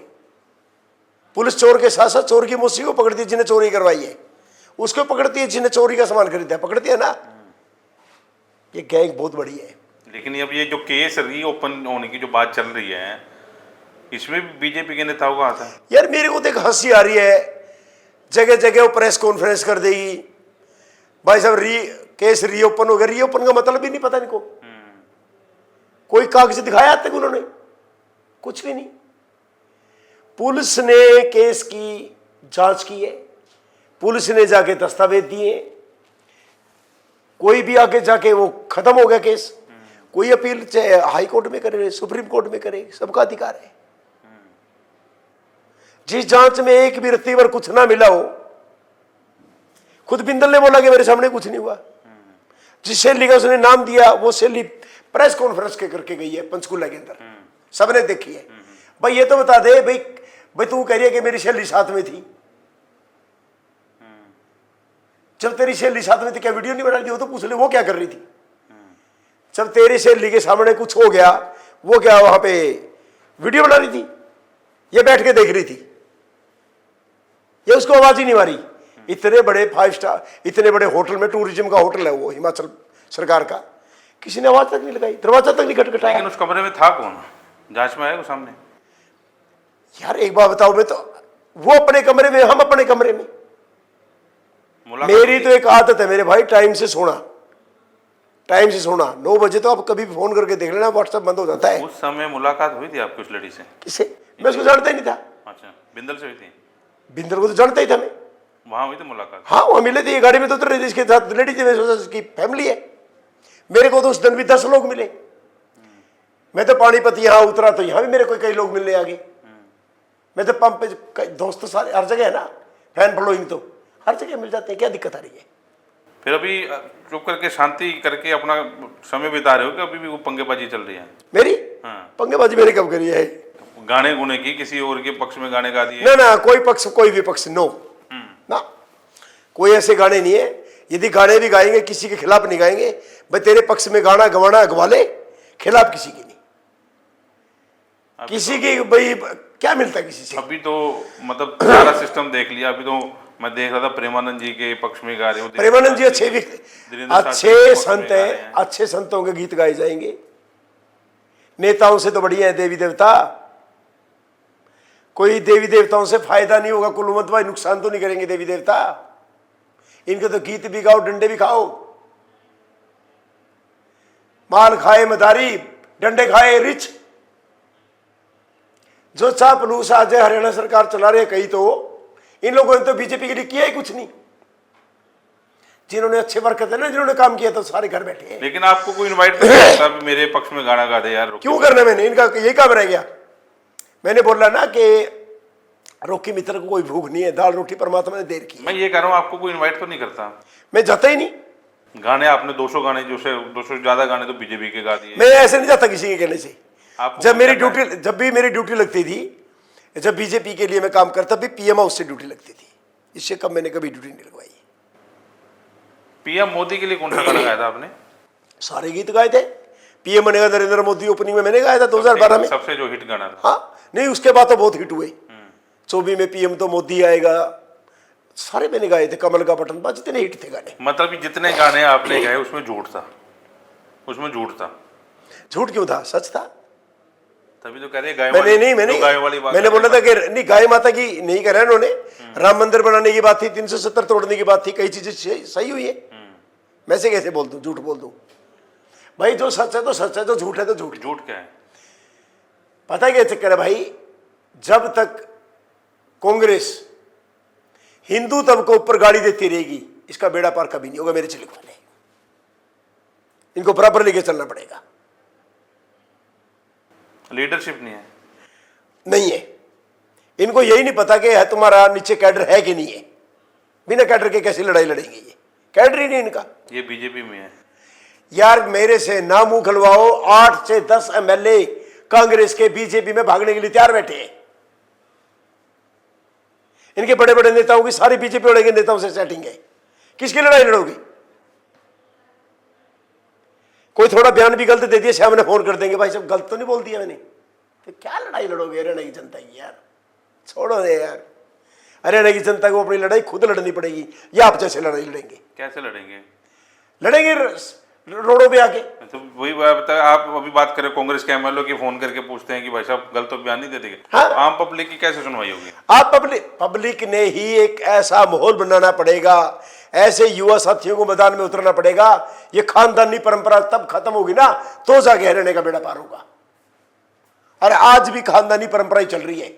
पुलिस चोर के साथ साथ चोर की मौसी को पकड़ती है जिन्हें चोरी करवाई है, उसको पकड़ती है जिन्हें चोरी का सामान खरीदा है, पकड़ती है ना। ये गैंग बहुत बड़ी है। लेकिन अब ये जो केस रीओपन होने की जो बात चल रही है, इसमें भी बीजेपी के नेताओं का हाथ है। यार मेरे को तो एक हंसी आ रही है, जगह जगह वो प्रेस कॉन्फ्रेंस कर देगी भाई साहब, केस रीओपन हो गया। रीओपन का मतलब भी नहीं पता इनको, कोई कागज दिखाया आज तक उन्होंने? कुछ भी नहीं। पुलिस ने केस की जांच की है, पुलिस ने जाके दस्तावेज दिए, कोई भी आके जाके वो खत्म हो गया केस। कोई अपील चाहे हाई कोर्ट में करे, सुप्रीम कोर्ट में करे, सबका अधिकार है। जिस जांच में एक भी रत्ती भर कुछ ना मिला हो, खुद बिंदल ने बोला कि मेरे सामने कुछ नहीं हुआ। जिस सहेली का उसने नाम दिया, वो सहेली प्रेस कॉन्फ्रेंस के करके गई है पंचकुला के अंदर, सबने देखी है। भाई ये तो बता दे भाई तू कह रही है कि मेरी सहेली साथ में थी, जब तेरी सहेली साथ में थी क्या वीडियो नहीं बना दी? वो तो पूछ ले वो क्या कर रही थी जब तेरी सहेली के सामने कुछ हो गया? वो क्या वहां पे वीडियो बना रही थी? ये बैठ के देख रही थी? ये उसको आवाज ही नहीं मारी? इतने बड़े 5 स्टार, इतने बड़े होटल में, टूरिज्म का होटल है वो हिमाचल सरकार का, किसी ने आवाज तक नहीं लगाई, दरवाजा तक नहीं खटखटाया। लेकिन उस कमरे में था कौन? जांच में आया वो सामने? यार एक बात बताओ, मैं तो वो अपने कमरे में, हम अपने कमरे में। मुलाकात मेरी हुई तो एक आदत है मेरे भाई, टाइम से सोना, टाइम से सोना। 9 बजे तो आप कभी भी फोन करके देख लेना, व्हाट्सएप बंद हो जाता है। उस समय मुलाकात हुई थी आपकी उस लड़की से? किससे? मैं उसको जानता ही नहीं था। अच्छा, बिंदल से हुई थी? बिंदर को तो जानता ही था मैं। वहां हुई थी मुलाकात? हाँ, वहां मिले थे, ये गाड़ी में तो उतर रहे थे, इसके साथ लेडी थी, मैं सोचा इसकी फैमिली है। मेरे को तो उस दिन भी 10 लोग मिले। मैं तो पानीपत यहाँ उतरा तो यहाँ भी मेरे को कई लोग मिलने आ गए। मैं तो पंप पे दोस्त तो सारे हर जगह है ना, फैन फॉलोइंग तो हर जगह मिल जाते हैं, क्या दिक्कत आ रही है? फिर अभी चुप करके शांति करके अपना समय बिता रहे हो कि अभी भी वो पंगेबाजी चल रही है? मेरी हाँ। पंगेबाजी मैंने कब करी है? गाने गुने की, किसी और के पक्ष में गाने गा दिए? ना ना, कोई पक्ष, कोई भी पक्ष, नो ना, कोई ऐसे गाने नहीं है। यदि गाने भी गाएंगे किसी के खिलाफ नहीं गाएंगे। भाई तेरे पक्ष में गाना गवाना गवा ले, खिलाफ किसी की नहीं, किसी की। भाई क्या मिलता है किसी से? अभी तो मतलब सारा सिस्टम देख लिया। अभी तो मैं देख रहा था प्रेमानंद जी के पक्ष में गा रहे हो। प्रेमानंद जी अच्छे भी, धीरेन्द्र अच्छे शास्त्री के पक्ष संत में गा रहे हैं, अच्छे संतों के गीत गाए जाएंगे। नेताओं से तो बढ़िया है देवी देवता। कोई देवी देवताओं से फायदा नहीं होगा, कुलवंत भाई नुकसान तो नहीं करेंगे देवी देवता। इनके तो गीत भी गाओ, डंडे भी खाओ। माल खाए मदारी, डंडे खाए रिच। जो चापलूस आज हरियाणा सरकार चला रहे कई, तो इन लोगों ने तो बीजेपी के लिए किया ही कुछ नहीं। जिन्होंने अच्छे वर्क करते ना, जिन्होंने काम किया तो सारे घर बैठे हैं। लेकिन आपको कोई इनवाइट नहीं करता मेरे पक्ष में गाना गा दे यार? क्यों करना? मैंने इनका यही काम रह गया। मैंने बोला ना कि रोकी मित्र को कोई भूख नहीं है, दाल रोटी परमात्मा ने दे रखी है। मैं ये कह रहा हूँ, आपको कोई इनवाइट तो नहीं करता? मैं जाता ही नहीं। गाने आपने 200 गाने, जो से 200 से ज्यादा गाने तो बीजेपी के गा दिए। मैं ऐसे नहीं जाता किसी के कहने से। आपको जब मेरी क्या ड्यूटी, जब भी मेरी ड्यूटी लगती थी, जब बीजेपी के लिए मैं काम करता भी, पीएम हाउस से ड्यूटी लगती थी। इससे कम मैंने कभी ड्यूटी नहीं लगवाई। पीएम मोदी के लिए कौन सा गाना गाया था आपने? सारे गीत गाए थे। पीएम बनेगा नरेंद्र मोदी ओपनिंग में मैंने गाया था 2012 में। सबसे जो हिट गाना था? हाँ नहीं, उसके बाद तो बहुत हिट हुए। 24 में पीएम तो मोदी आएगा, सारे मैंने गाए थे। कमल का बटन बा, जितने हिट थे गाने। मतलब कि जितने गाने आपने गाए उसमें झूठ था? उसमें झूठ था? झूठ क्यों था? सच था। तभी तो कह रहे गाय मैंने नहीं, मैंने बोला था कि नहीं, गाय माता की नहीं कह रहा है उन्होंने। राम मंदिर बनाने की बात थी, 370 तोड़ने की बात थी, कई चीजें सही हुई है। मैं से कैसे बोल दूं, झूठ बोल दूं? भाई जो सच है तो सच है, जो झूठ है तो झूठ। झूठ क्या है? पता है क्या चक्कर है भाई? जब तक कांग्रेस हिंदू तब को ऊपर गाड़ी देती रहेगी, इसका बेड़ा पार कभी नहीं होगा मेरे चिल्क वाले। इनको बराबर लेके चलना पड़ेगा। लीडरशिप नहीं है? नहीं है। इनको यही नहीं पता कि तुम्हारा नीचे कैडर है कि नहीं है। बिना कैडर के कैसे लड़ाई लड़ेंगे? ये कैडर ही नहीं इनका। ये बीजेपी में है यार, मेरे से ना मुंह खलवाओ। 8 से 10 एमएलए कांग्रेस के बीजेपी में भागने के लिए तैयार बैठे हैं। इनके बड़े बड़े नेताओं की सारी बीजेपी वाले नेताओं से सेटिंग है। किसकी लड़ाई लड़ोगे? कोई थोड़ा बयान भी गलत दे दिया, सामने फोन कर देंगे, भाई सब गलत तो नहीं बोल दिया मैंने। तो क्या लड़ाई लड़ोगे हरियाणा की जनता की? यार छोड़ो दे यार। हरियाणा की जनता को अपनी लड़ाई खुद लड़नी पड़ेगी, या आप जैसे लड़ाई लड़ेंगे? कैसे लड़ेंगे? लड़ेंगे रोडों पे आके। तो वही बात है, आप अभी बात करें कांग्रेस के एमएलए की, फोन करके पूछते हैं कि भाई साहब गलत तो बयान नहीं देते। हाँ? तो आम पब्लिक की कैसे सुनवाई होगी? आप पब्लिक ने ही एक ऐसा माहौल बनाना पड़ेगा, ऐसे युवा साथियों को मैदान में उतरना पड़ेगा। ये खानदानी परंपरा तब खत्म होगी ना, तो जाके हरियाणा का बेड़ा पार होगा। अरे आज भी खानदानी परंपरा ही चल रही है।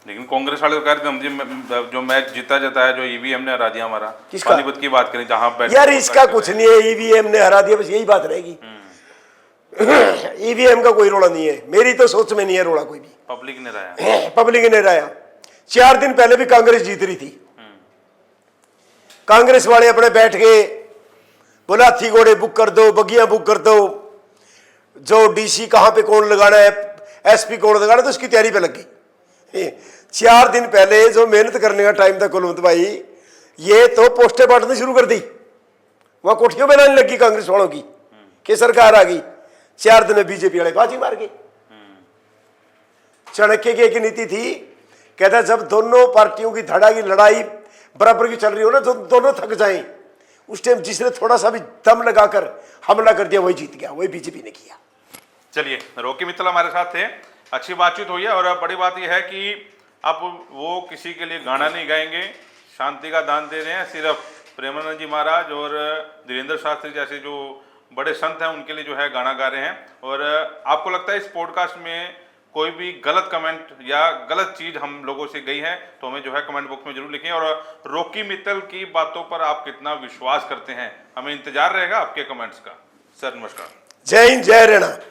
लेकिन कांग्रेस वाले तो कह रहे थे जो मैच जीता जाता है, जो ईवीएम ने हरा दिया हमारा। किसका? पानीपत की बात करें जहां यार इसका कुछ नहीं है, ईवीएम ने हरा दिया, बस यही बात रहेगी। ईवीएम का कोई रोड़ा नहीं है, मेरी तो सोच में नहीं है रोड़ा कोई भी। पब्लिक ने राया। पब्लिक ने राया। 4 दिन पहले भी कांग्रेस जीत रही थी। कांग्रेस वाले अपने बैठ के बोला हाथी घोड़े बुक कर दो, बगिया बुक कर दो, जो डीसी कहां पे कौन लगाना है, एसपी कौन लगाना, तो उसकी तैयारी पे लग गई। 4 दिन पहले जो मेहनत करने का टाइम था कुलवंत भाई, ये तो पोस्टें बांटनी शुरू कर दी। वहां कोठियों में लाने लगी कांग्रेस वालों की कि सरकार आ गई। 4 दिन में बीजेपी वाले बाजी मार गए। चाणक्य की एक नीति थी, कहता जब दोनों पार्टियों की धड़ा की लड़ाई बराबर की चल रही हो ना, तो दोनों थक जाएं, उस टाइम जिसने थोड़ा सा भी दम लगाकर हमला कर दिया वही जीत गया। वही बीजेपी ने किया। चलिए, रॉकी मित्तल हमारे साथ थे। अच्छी बातचीत हुई है। और बड़ी बात यह है कि अब वो किसी के लिए गाना नहीं गाएंगे, शांति का दान दे रहे हैं, सिर्फ प्रेमानंद जी महाराज और धीरेन्द्र शास्त्री जैसे जो बड़े संत हैं उनके लिए जो है गाना गा रहे हैं। और आपको लगता है इस पॉडकास्ट में कोई भी गलत कमेंट या गलत चीज़ हम लोगों से गई है तो हमें जो है कमेंट बॉक्स में जरूर लिखें। और रॉकी मित्तल की बातों पर आप कितना विश्वास करते हैं, हमें इंतजार रहेगा आपके कमेंट्स का। सर नमस्कार। जय हिंद, जय हरियाणा।